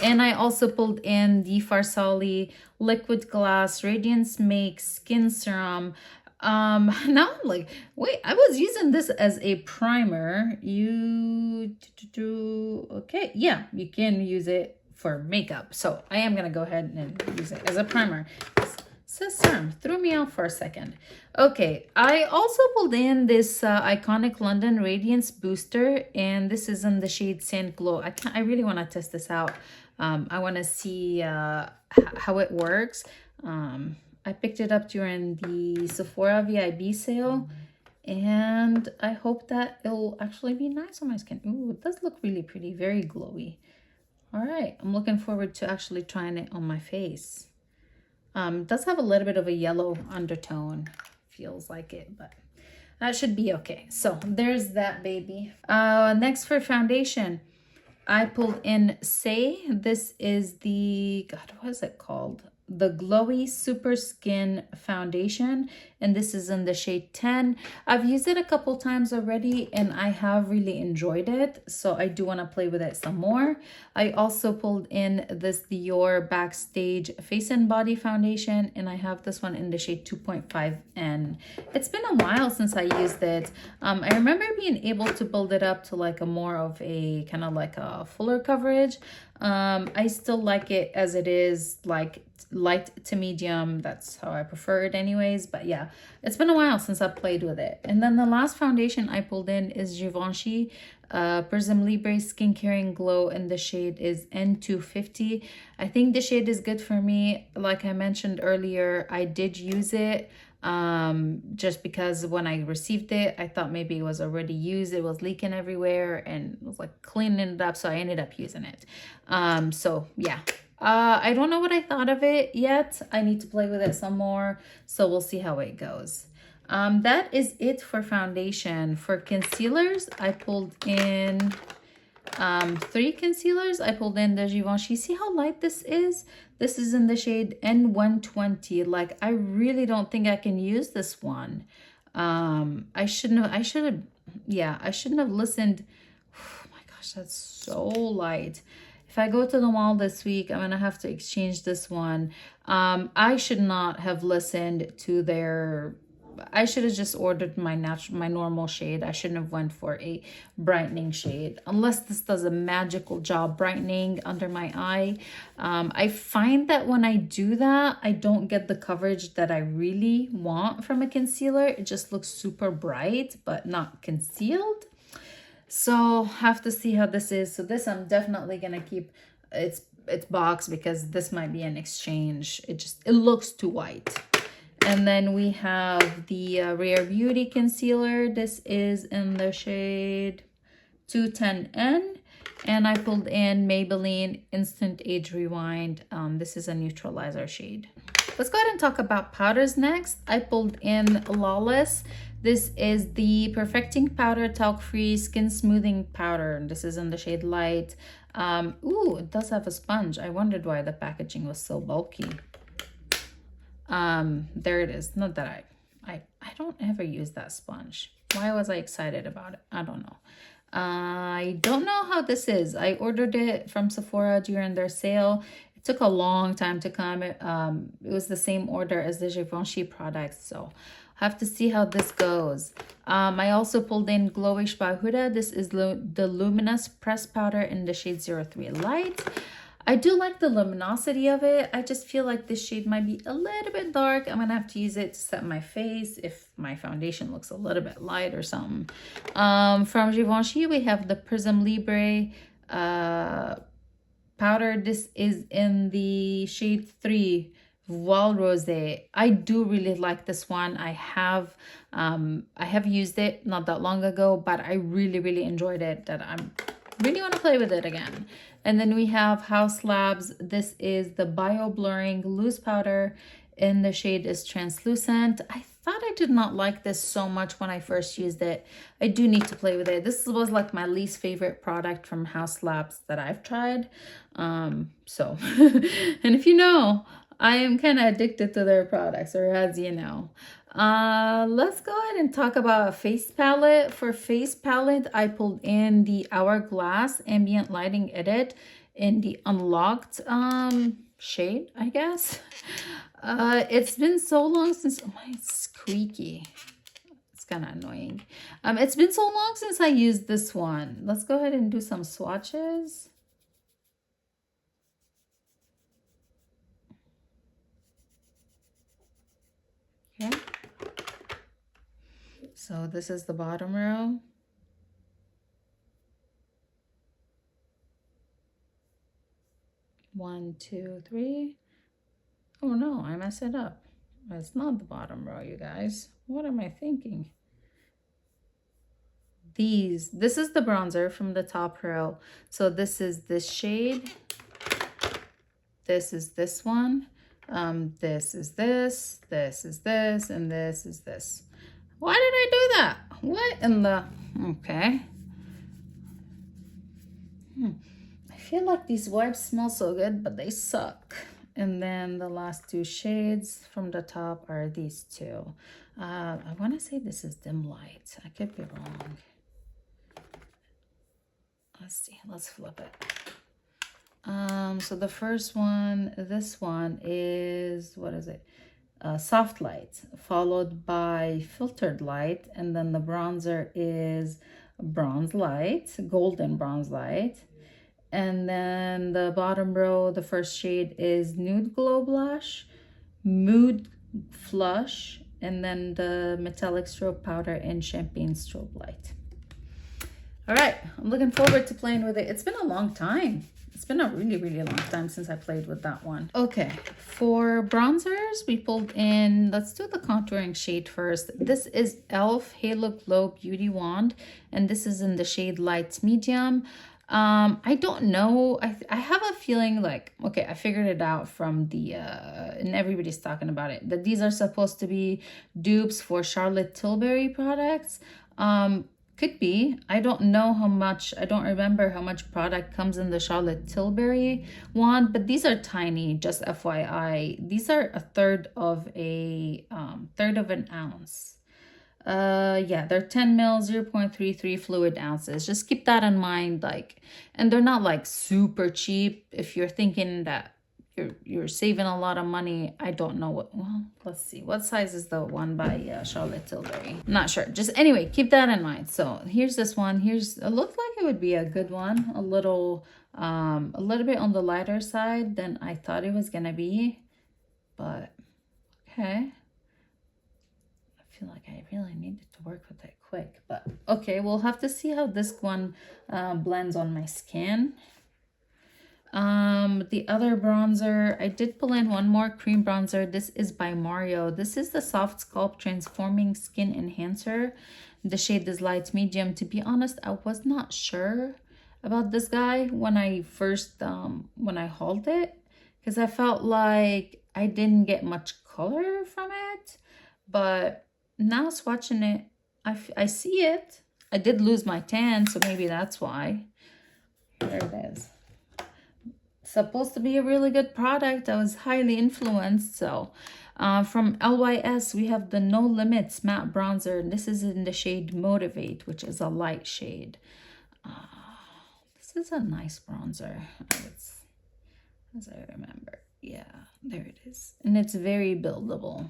And I also pulled in the Farsali Liquid Glass Radiance Make Skin Serum. Now I'm like, wait, I was using this as a primer. Okay, yeah, you can use it for makeup. So I am gonna go ahead and use it as a primer. Says serum, threw me off for a second. Okay, I also pulled in this Iconic London Radiance Booster, and this is in the shade Sand Glow. I really want to test this out. I want to see how it works. I picked it up during the Sephora VIB sale, and I hope that it'll actually be nice on my skin. Ooh, it does look really pretty, very glowy. All right, I'm looking forward to actually trying it on my face. It does have a little bit of a yellow undertone, feels like it, but that should be okay. So there's that baby. Next for foundation, I pulled in Say. This is the, God, what is it called? The Glowy Super Skin Foundation, and this is in the shade 10. I've used it a couple times already, and I have really enjoyed it, so I do want to play with it some more. I also pulled in this Dior Backstage Face and Body Foundation, and I have this one in the shade 2.5N. It's been a while since I used it. I remember being able to build it up to like a more of a kind of like a fuller coverage. I still like it as it is, like light to medium. That's how I prefer it anyways. But yeah, it's been a while since I played with it. And then the last foundation I pulled in is Givenchy Prism Libre Skin Caring Glow, and the shade is N250. I think the shade is good for me. Like I mentioned earlier, I did use it just because when I received it, I thought maybe it was already used. It was leaking everywhere and it was like cleaning it up, so I ended up using it. So yeah, I don't know what I thought of it yet. I need to play with it some more, so we'll see how it goes. That is it for foundation. For concealers, I pulled in 3 concealers. I pulled in the Givenchy. See how light this is? This is in the shade N120. Like, I really don't think I can use this one. I should have, yeah, I shouldn't have listened. Oh my gosh, that's so light. If I go to the mall this week, I'm gonna have to exchange this one. I should not have listened to their, I should have just ordered my normal shade. I shouldn't have went for a brightening shade, unless this does a magical job brightening under my eye. I find that when I do that, I don't get the coverage that I really want from a concealer. It just looks super bright, but not concealed. So have to see how this is. So this I'm definitely gonna keep its box, because this might be an exchange. It looks too white. And then we have the Rare Beauty concealer. This is in the shade 210N. And I pulled in Maybelline Instant Age Rewind. This is a neutralizer shade. Let's go ahead and talk about powders next. I pulled in Lawless. This is the Perfecting Powder Talc-Free Skin Smoothing Powder. This is in the shade Light. Ooh, it does have a sponge. I wondered why the packaging was so bulky. There it is. Not that I don't ever use that sponge. Why was I excited about it? I don't know. I don't know how this is. I ordered it from Sephora during their sale. It took a long time to come. It was the same order as the Givenchy products, so I have to see how this goes. I also pulled in Glowish by Huda. This is the Luminous Press Powder in the shade 03 Light. I do like the luminosity of it. I just feel like this shade might be a little bit dark. I'm gonna have to use it to set my face if my foundation looks a little bit light or something. From Givenchy, we have the Prism Libre powder. This is in the shade 3 Voile Rosé. I do really like this one. I have used it not that long ago, but I really enjoyed it, that I'm really want to play with it again. And then we have House Labs. This is the Bio Blurring Loose Powder, and the shade is Translucent. I thought I did not like this so much when I first used it. I do need to play with it. This was like my least favorite product from House Labs that I've tried. And if you know, I am kind of addicted to their products, or as you know. Let's go ahead and talk about a face palette. For face palette, I pulled in the Hourglass Ambient Lighting Edit in the Unlocked shade, I guess. It's been so long since, oh my, it's squeaky. It's kind of annoying. It's been so long since I used this one. Let's go ahead and do some swatches. Okay. So this is the bottom row. One, two, three. Oh no, I messed it up. It's not the bottom row, you guys. What am I thinking? This is the bronzer from the top row. So this is this shade. This is this one. This is this is this, and this is this. Why did I do that? What in the, okay. I feel like these wipes smell so good, but they suck. And then the last two shades from the top are these two. I want to say this is Dim Light. I could be wrong. Let's see, let's flip it. So the first one, this one is, what is it? Soft Light, followed by Filtered Light, and then the bronzer is Bronze Light, Golden Bronze Light. And then the bottom row, the first shade is Nude Glow Blush, Mood Flush, and then the Metallic Strobe Powder in Champagne Strobe Light. All right, I'm looking forward to playing with it. It's been a long time. It's been a really long time since I played with that one. Okay, for bronzers, we pulled in, let's do the contouring shade first. This is e.l.f. Halo Glow Beauty Wand, and this is in the shade Light Medium. I don't know. I have a feeling like, okay, I figured it out from the, and everybody's talking about it, that these are supposed to be dupes for Charlotte Tilbury products. Could be. I don't know how much, I don't remember how much product comes in the Charlotte Tilbury wand, but these are tiny, just FYI. These are a third of an ounce. Yeah, they're 10 mils, 0.33 fluid ounces. Just keep that in mind, like, and they're not like super cheap. If you're thinking that you're saving a lot of money, I don't know what, well, let's see, what size is the one by Charlotte Tilbury? I'm not sure. Just anyway, keep that in mind. So here's this one. Here's, it looked like it would be a good one, a little bit on the lighter side than I thought it was gonna be, but okay. I feel like I really needed to work with it quick, but okay, we'll have to see how this one blends on my skin. The other bronzer, I did pull in one more cream bronzer. This is by Mario. This is the Soft Sculpt Transforming Skin Enhancer. The shade is light medium. To be honest, I was not sure about this guy when I first when I hauled it, because I felt like I didn't get much color from it, but now swatching it, I see it. I did lose my tan, so maybe that's why. There it is. Supposed to be a really good product. I was highly influenced. So from LYS, we have the No Limits matte bronzer, and this is in the shade Motivate, which is a light shade. This is a nice bronzer, as I remember. Yeah, there it is. And it's very buildable.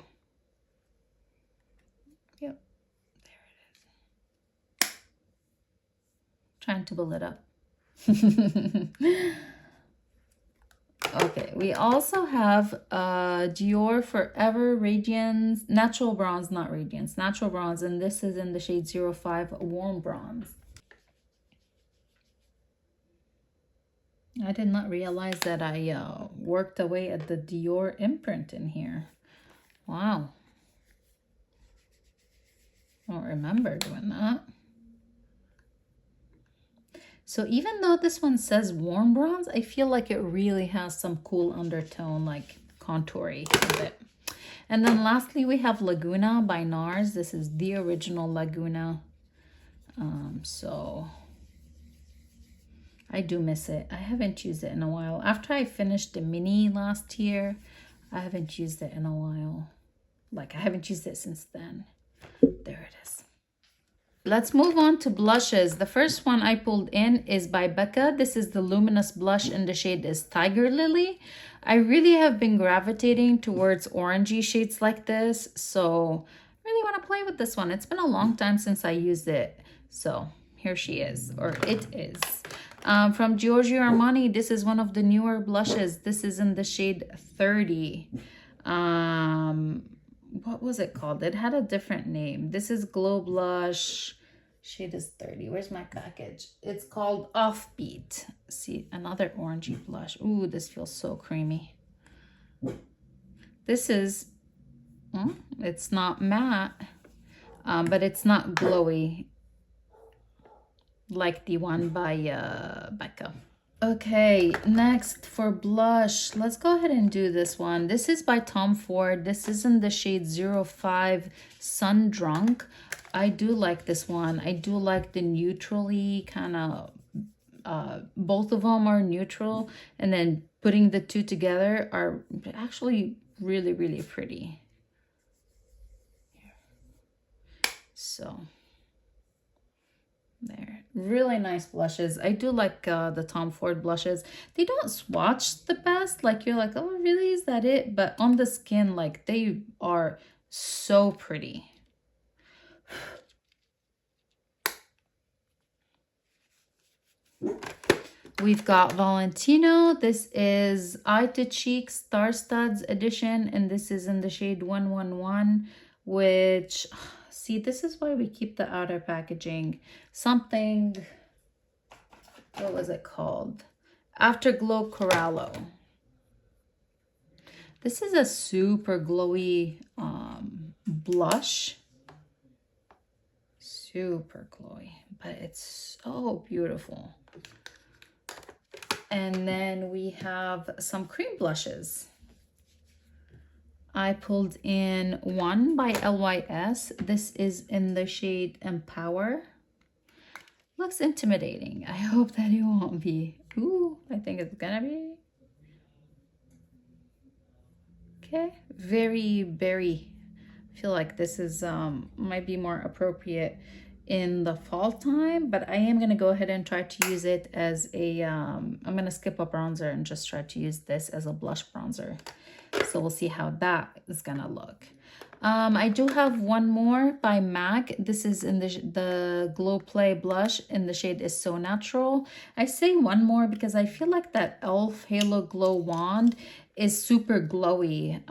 Yep, there it is. Trying to build it up. Okay, we also have Dior Forever Radiance Natural Bronze, not Radiance, Natural Bronze, and this is in the shade 05 Warm Bronze. I did not realize that I worked away at the Dior imprint in here. Wow. I don't remember doing that. So even though this one says warm bronze, I feel like it really has some cool undertone, like contoury with it. And then lastly, we have Laguna by NARS. This is the original Laguna. So I do miss it. I haven't used it in a while. After I finished the mini last year, I haven't used it in a while. Like, I haven't used it since then. There it is. Let's move on to blushes. The first one I pulled in is by Becca. This is the luminous blush, and the shade is Tiger Lily. I really have been gravitating towards orangey shades like this, so I really want to play with this one. It's been a long time since I used it, so here she is, or it is. From Giorgio Armani, this is one of the newer blushes. This is in the shade 30. What was it called? It had a different name. This is Glow Blush. Shade is 30. Where's my package? It's called Offbeat. See, another orangey blush. Ooh, this feels so creamy. This is, it's not matte, but it's not glowy like the one by Becca. Okay, next for blush, let's go ahead and do this one. This is by Tom Ford. This is in the shade 05 Sun Drunk. I do like this one. I do like the neutrally kind of, both of them are neutral, and then putting the two together are actually really, really pretty. So there, really nice blushes. I do like the Tom Ford blushes. They don't swatch the best, like you're like, oh really, is that it? But on the skin, like, they are so pretty. We've got Valentino. This is Eye to Cheek Star Studs edition, and this is in the shade 111, which, see, this is why we keep the outer packaging. Something, what was it called? Afterglow Corallo. This is a super glowy blush. Super glowy, but it's so beautiful. And then we have some cream blushes. I pulled in one by LYS. This is in the shade Empower. Looks intimidating. I hope that it won't be. Ooh, I think it's gonna be. Okay, very berry feel like this is might be more appropriate in the fall time, but I am going to go ahead and try to use it as a I'm going to skip a bronzer and just try to use this as a blush bronzer. So we'll see how that is going to look. I do have one more by MAC. This is in the Glow Play blush in the shade Is So Natural. I say one more because I feel like that e.l.f. Halo Glow Wand is super glowy.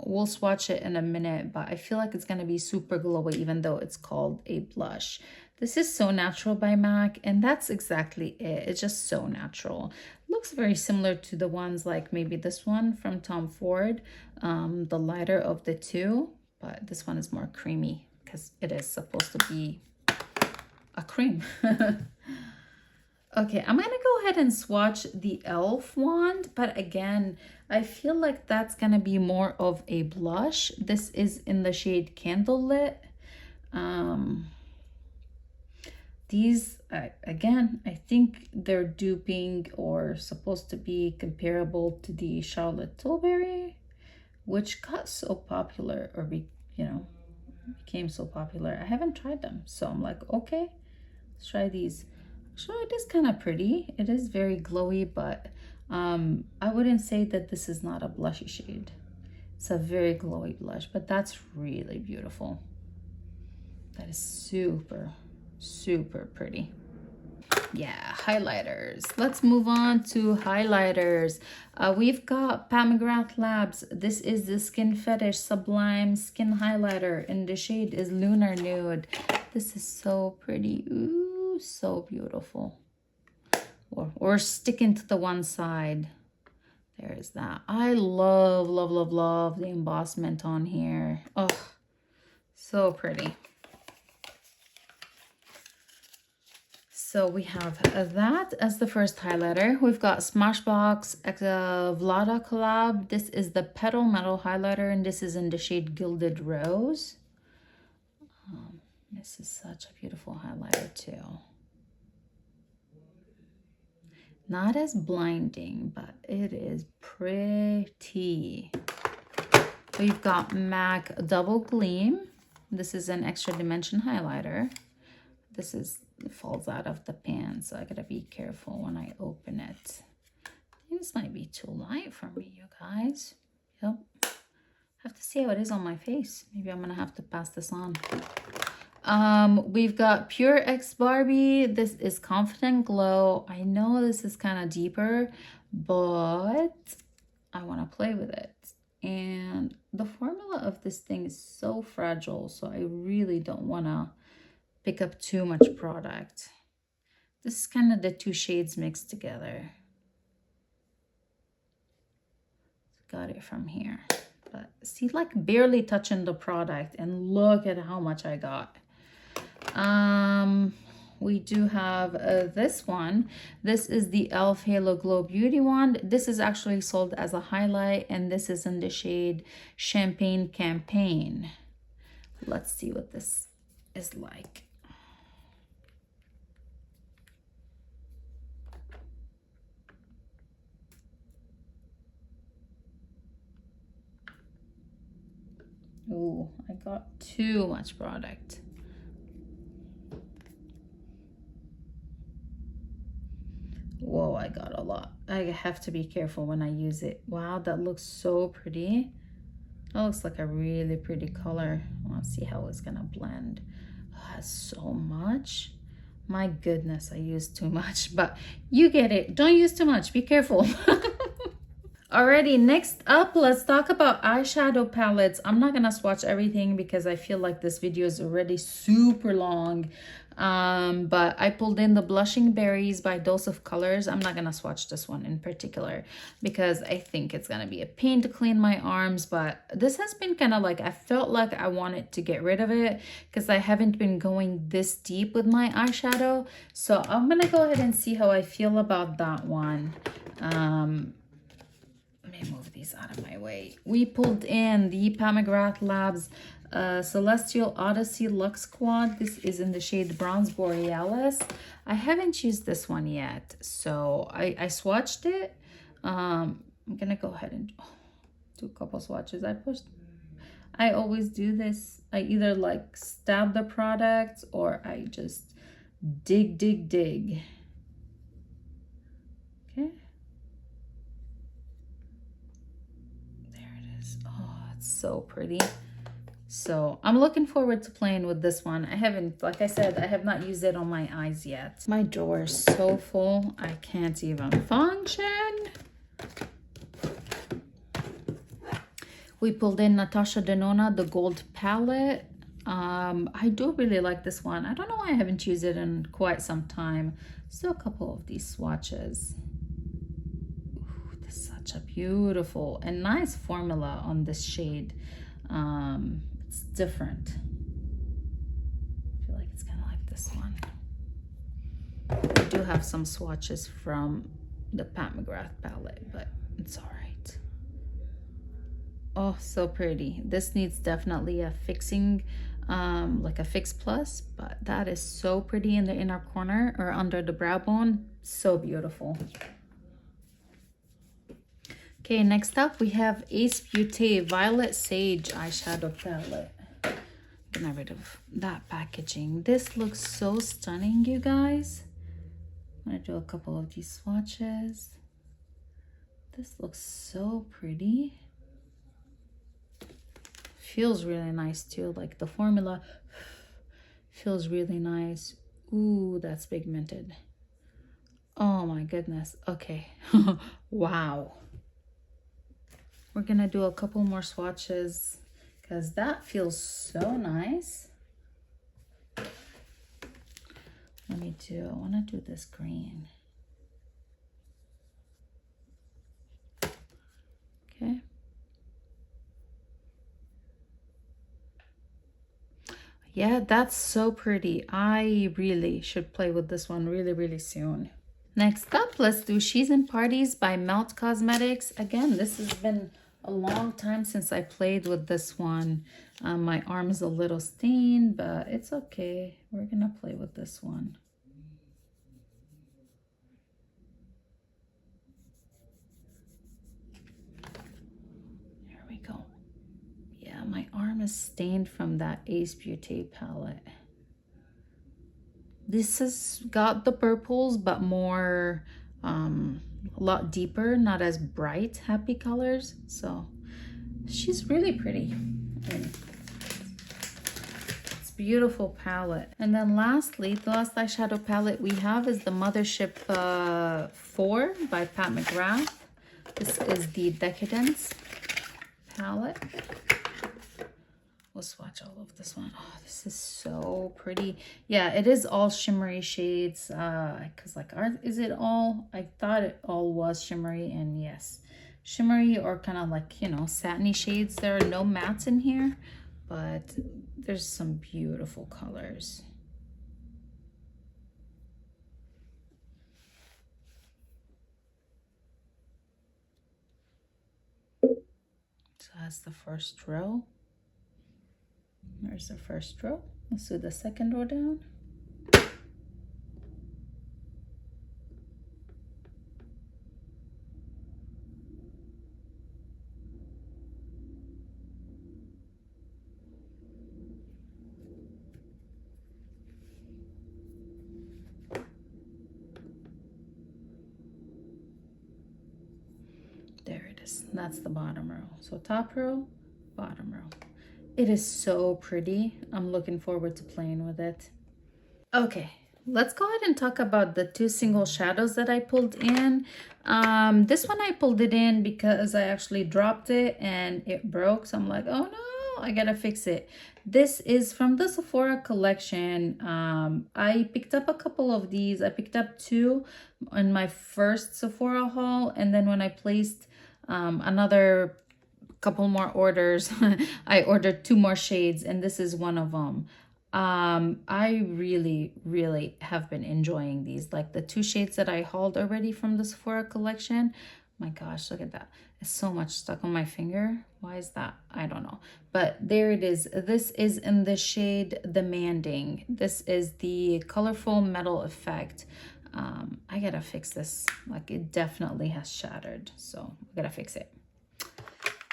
We'll swatch it in a minute, but I feel like it's going to be super glowy even though it's called a blush. This is So Natural by MAC, and that's exactly it. It's just so natural. Looks very similar to the ones like maybe this one from Tom Ford, the lighter of the two. But this one is more creamy because it is supposed to be a cream. Okay, I'm gonna go ahead and swatch the e.l.f. wand, but again, I feel like that's gonna be more of a blush. This is in the shade Candlelit. These, again, I think they're duping or supposed to be comparable to the Charlotte Tilbury, which got so popular, or became so popular. I haven't tried them, so I'm like, okay, let's try these. So it is kind of pretty. It is very glowy, but I wouldn't say that this is not a blushy shade. It's a very glowy blush, but that's really beautiful. That is super, super pretty. Yeah, highlighters. Let's move on to highlighters. We've got Pat McGrath Labs. This is the Skin Fetish Sublime Skin Highlighter, and the shade is Lunar Nude. This is so pretty. Ooh, so beautiful. Or sticking to the one side. There's that. I love, love, love, love the embossment on here. Oh, so pretty. So we have that as the first highlighter. We've got Smashbox Vlada collab. This is the Petal Metal highlighter, and this is in the shade Gilded Rose. This is such a beautiful highlighter too. Not as blinding, but it is pretty. We've got MAC Double Gleam. This is an extra dimension highlighter. This is falls out of the pan, so I gotta be careful when I open it. This might be too light for me, you guys. Yep. Have to see how it is on my face. Maybe I'm gonna have to pass this on. We've got Pure X Barbie. This is Confident Glow. I know this is kind of deeper, but I want to play with it. And the formula of this thing is so fragile, so I really don't want to pick up too much product. This is kind of the two shades mixed together. Got it from here. But see, like barely touching the product, and look at how much I got. We do have this one. This is the e.l.f. Halo Glow Beauty Wand. This is actually sold as a highlight, and this is in the shade Champagne Campaign. Let's see what this is like. Ooh, I got too much product. Whoa, I got a lot. I have to be careful when I use it. Wow, that looks so pretty. That looks like a really pretty color. I want to see how it's gonna blend. Oh, so much. My goodness, I used too much, but you get it. Don't use too much. Be careful. Alrighty, next up, let's talk about eyeshadow palettes. I'm not gonna swatch everything because I feel like this video is already super long. But I pulled in the Blushing Berries by Dose of Colors. I'm not gonna swatch this one in particular because I think it's gonna be a pain to clean my arms, but this has been kind of like, I felt like I wanted to get rid of it because I haven't been going this deep with my eyeshadow. So I'm gonna go ahead and see how I feel about that one. Let me move these out of my way. We pulled in the Pat McGrath Labs Celestial Odyssey Luxe Quad. This is in the shade Bronze Borealis. I haven't used this one yet, so I swatched it. I'm gonna go ahead and do a couple swatches. I always do this. I either like stab the product or I just dig. Okay. There it is. Oh, it's so pretty. So I'm looking forward to playing with this one. I haven't, like I said, I have not used it on my eyes yet. My drawer is so full, I can't even function. We pulled in Natasha Denona, the gold palette. I do really like this one. I don't know why I haven't used it in quite some time. Still a couple of these swatches. Ooh, this is such a beautiful and nice formula on this shade. It's different. I feel like it's kind of like this one. I do have some swatches from the Pat McGrath palette, but it's all right. Oh, so pretty. This needs definitely a fixing, like a fix plus, but that is so pretty in the inner corner or under the brow bone. So beautiful. Okay, next up we have Ace Beauté Violet Sage eyeshadow palette. Get rid of that packaging. This looks so stunning, you guys. I'm gonna do a couple of these swatches. This looks so pretty. Feels really nice too, like the formula feels really nice. Ooh, that's pigmented. Oh my goodness. Okay. Wow. We're gonna do a couple more swatches because that feels so nice. I wanna do this green. Okay. Yeah, that's so pretty. I really should play with this one really soon. Next up, let's do She's in Parties by Melt Cosmetics. Again, this has been a long time since I played with this one. My arm is a little stained, but it's okay. We're gonna play with this one. Here we go. Yeah, my arm is stained from that Ace Beauté palette. This has got the purples, but more, a lot deeper, not as bright, happy colors. So she's really pretty. It's beautiful palette. And then lastly, the last eyeshadow palette we have is the Mothership 4 by Pat McGrath. This is the Decadence palette. We'll swatch all of this one. Oh, this is so pretty. Yeah, it is all shimmery shades. Because like, is it all? I thought it all was shimmery, and yes, shimmery or kind of like, you know, satiny shades. There are no mattes in here, but there's some beautiful colors. So that's the first row. There's the first row. Let's do the second row down. There it is. That's the bottom row. So top row, bottom row. It is so pretty. I'm looking forward to playing with it. Okay, let's go ahead and talk about the two single shadows that I pulled in. This one I pulled it in because I actually dropped it and it broke. So I'm like, oh no, I gotta fix it. This is from the Sephora collection. I picked up a couple of these. I picked up two on my first Sephora haul. And then when I placed another couple more orders, I ordered two more shades, and this is one of them. I really have been enjoying these, like the two shades that I hauled already from the Sephora collection. My gosh, look at that. It's so much stuck on my finger. Why is that? I don't know, but there it is. This is in the shade Demanding. This is the Colorful Metal Effect. I gotta fix this. Like, it definitely has shattered, so I gotta fix it.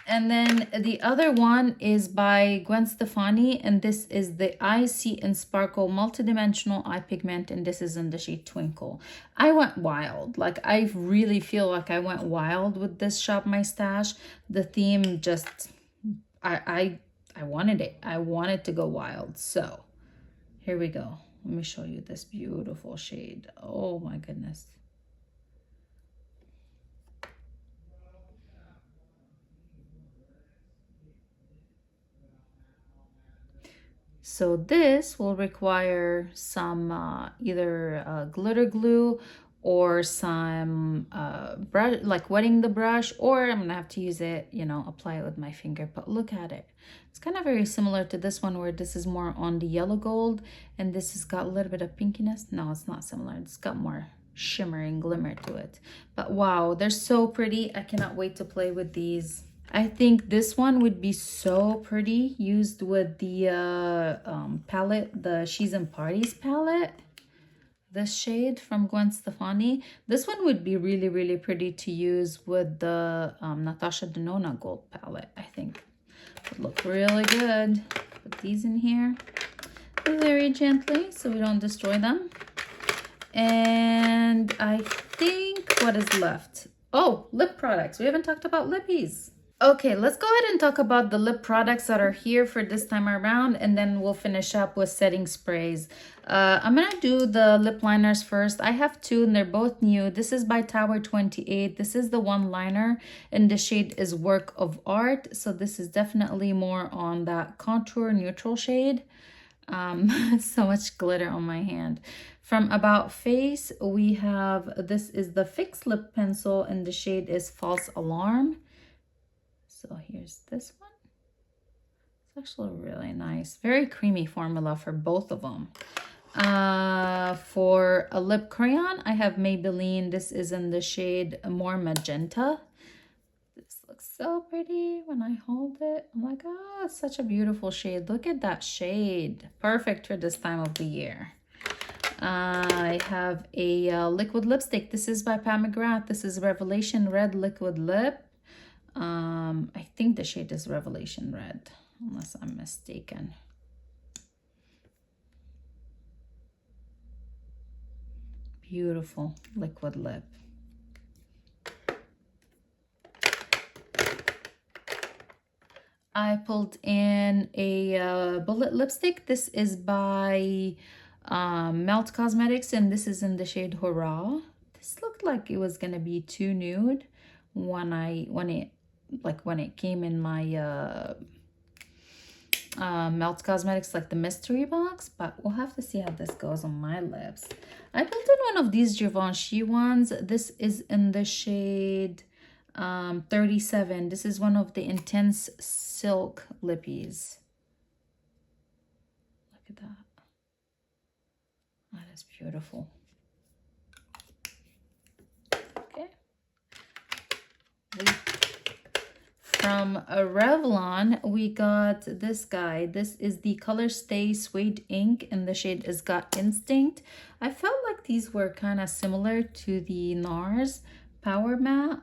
And then the other one is by Gwen Stefani, and this is the Eye See and Sparkle Multidimensional Eye Pigment, and this is in the shade Twinkle. I went wild. Like, I really feel like I went wild with this Shop My Stash. The theme just, I wanted it. I wanted to go wild. So here we go. Let me show you this beautiful shade. Oh my goodness. So this will require some either glitter glue or some brush, like wetting the brush, or I'm gonna have to use it, you know, apply it with my finger. But look at it. It's kind of very similar to this one, where this is more on the yellow gold and this has got a little bit of pinkiness. No, it's not similar. It's got more shimmer and glimmer to it. But wow, they're so pretty. I cannot wait to play with these. I think this one would be so pretty used with the palette, the She's in Parties palette. This shade from Gwen Stefani. This one would be really, really pretty to use with the Natasha Denona gold palette, I think. Would look really good. Put these in here very gently so we don't destroy them. And I think what is left? Oh, lip products. We haven't talked about lippies. Okay, let's go ahead and talk about the lip products that are here for this time around, and then we'll finish up with setting sprays. I'm gonna do the lip liners first. I have two and they're both new. This is by Tower 28. This is the one liner and the shade is Work of Art. So this is definitely more on that contour neutral shade. So much glitter on my hand. From About Face, we have, this is the Fix Lip Pencil and the shade is False Alarm. So here's this one. It's actually really nice. Very creamy formula for both of them. For a lip crayon, I have Maybelline. This is in the shade More Magenta. This looks so pretty when I hold it. Oh my god, such a beautiful shade. Look at that shade. Perfect for this time of the year. I have a liquid lipstick. This is by Pat McGrath. This is Revelation Red Liquid Lip. I think the shade is Revelation Red, unless I'm mistaken. Beautiful liquid lip. I pulled in a bullet lipstick. This is by Melt Cosmetics, and this is in the shade Hurrah. This looked like it was gonna be too nude when it came in my Melt Cosmetics, like the mystery box, but we'll have to see how this goes on my lips. I pulled in one of these Givenchy ones. This is in the shade 37. This is one of the Intense Silk lippies. Look at that. That is beautiful. Okay. From Revlon, we got this guy. This is the Color Stay Suede Ink, and the shade is Got Instinct. I felt like these were kind of similar to the NARS Power Matte,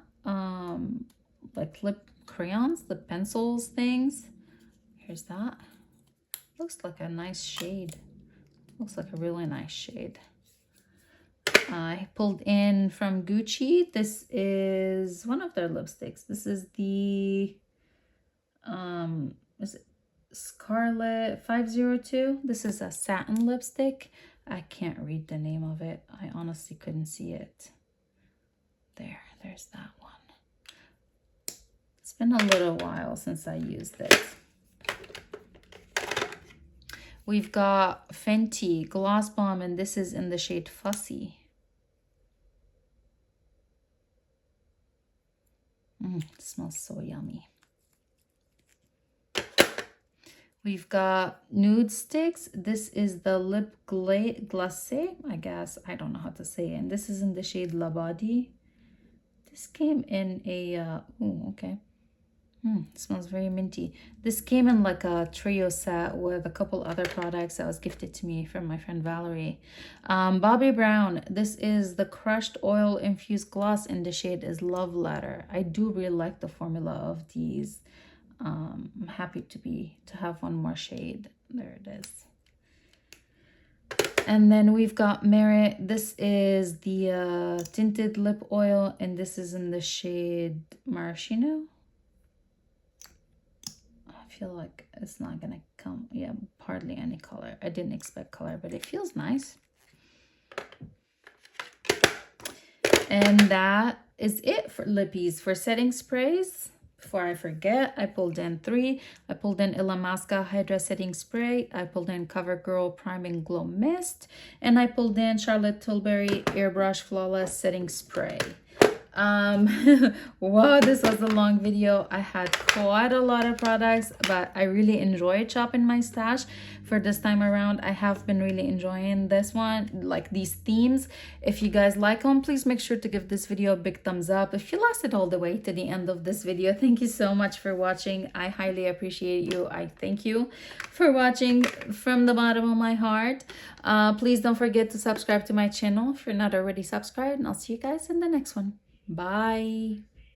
like lip crayons, the pencils things. Here's that. Looks like a nice shade. Looks like a really nice shade. I pulled in from Gucci. This is one of their lipsticks. This is the is it Scarlet 502. This is a satin lipstick. I can't read the name of it. I honestly couldn't see it. There's that one. It's been a little while since I used it. We've got Fenty Gloss Bomb, and this is in the shade Fussy. It smells so yummy. We've got Nude Sticks. This is the Lip Glacé, I guess. I don't know how to say it. And this is in the shade La Body. This came in a, okay. It smells very minty. This came in like a trio set with a couple other products that was gifted to me from my friend Valerie. Bobbi Brown, this is the crushed oil infused gloss in the shade is Love Letter. I do really like the formula of these. I'm happy to have one more shade. There it is. And then we've got Merit. This is the tinted lip oil, and this is in the shade Maraschino. I feel like it's not gonna come, yeah, hardly any color. I didn't expect color, but it feels nice. And that is it for lippies. For setting sprays, before I forget, I pulled in 3. I pulled in Illamasqua Hydra Setting Spray. I pulled in CoverGirl Priming Glow Mist. And I pulled in Charlotte Tilbury Airbrush Flawless Setting Spray. Wow, this was a long video. I had quite a lot of products, but I really enjoyed shopping my stash for this time around. I have been really enjoying this one, like these themes. If you guys like them, please make sure to give this video a big thumbs up. If you lasted all the way to the end of this video, thank you so much for watching. I highly appreciate you. I thank you for watching from the bottom of my heart. Please don't forget to subscribe to my channel if you're not already subscribed, and I'll see you guys in the next one. Bye.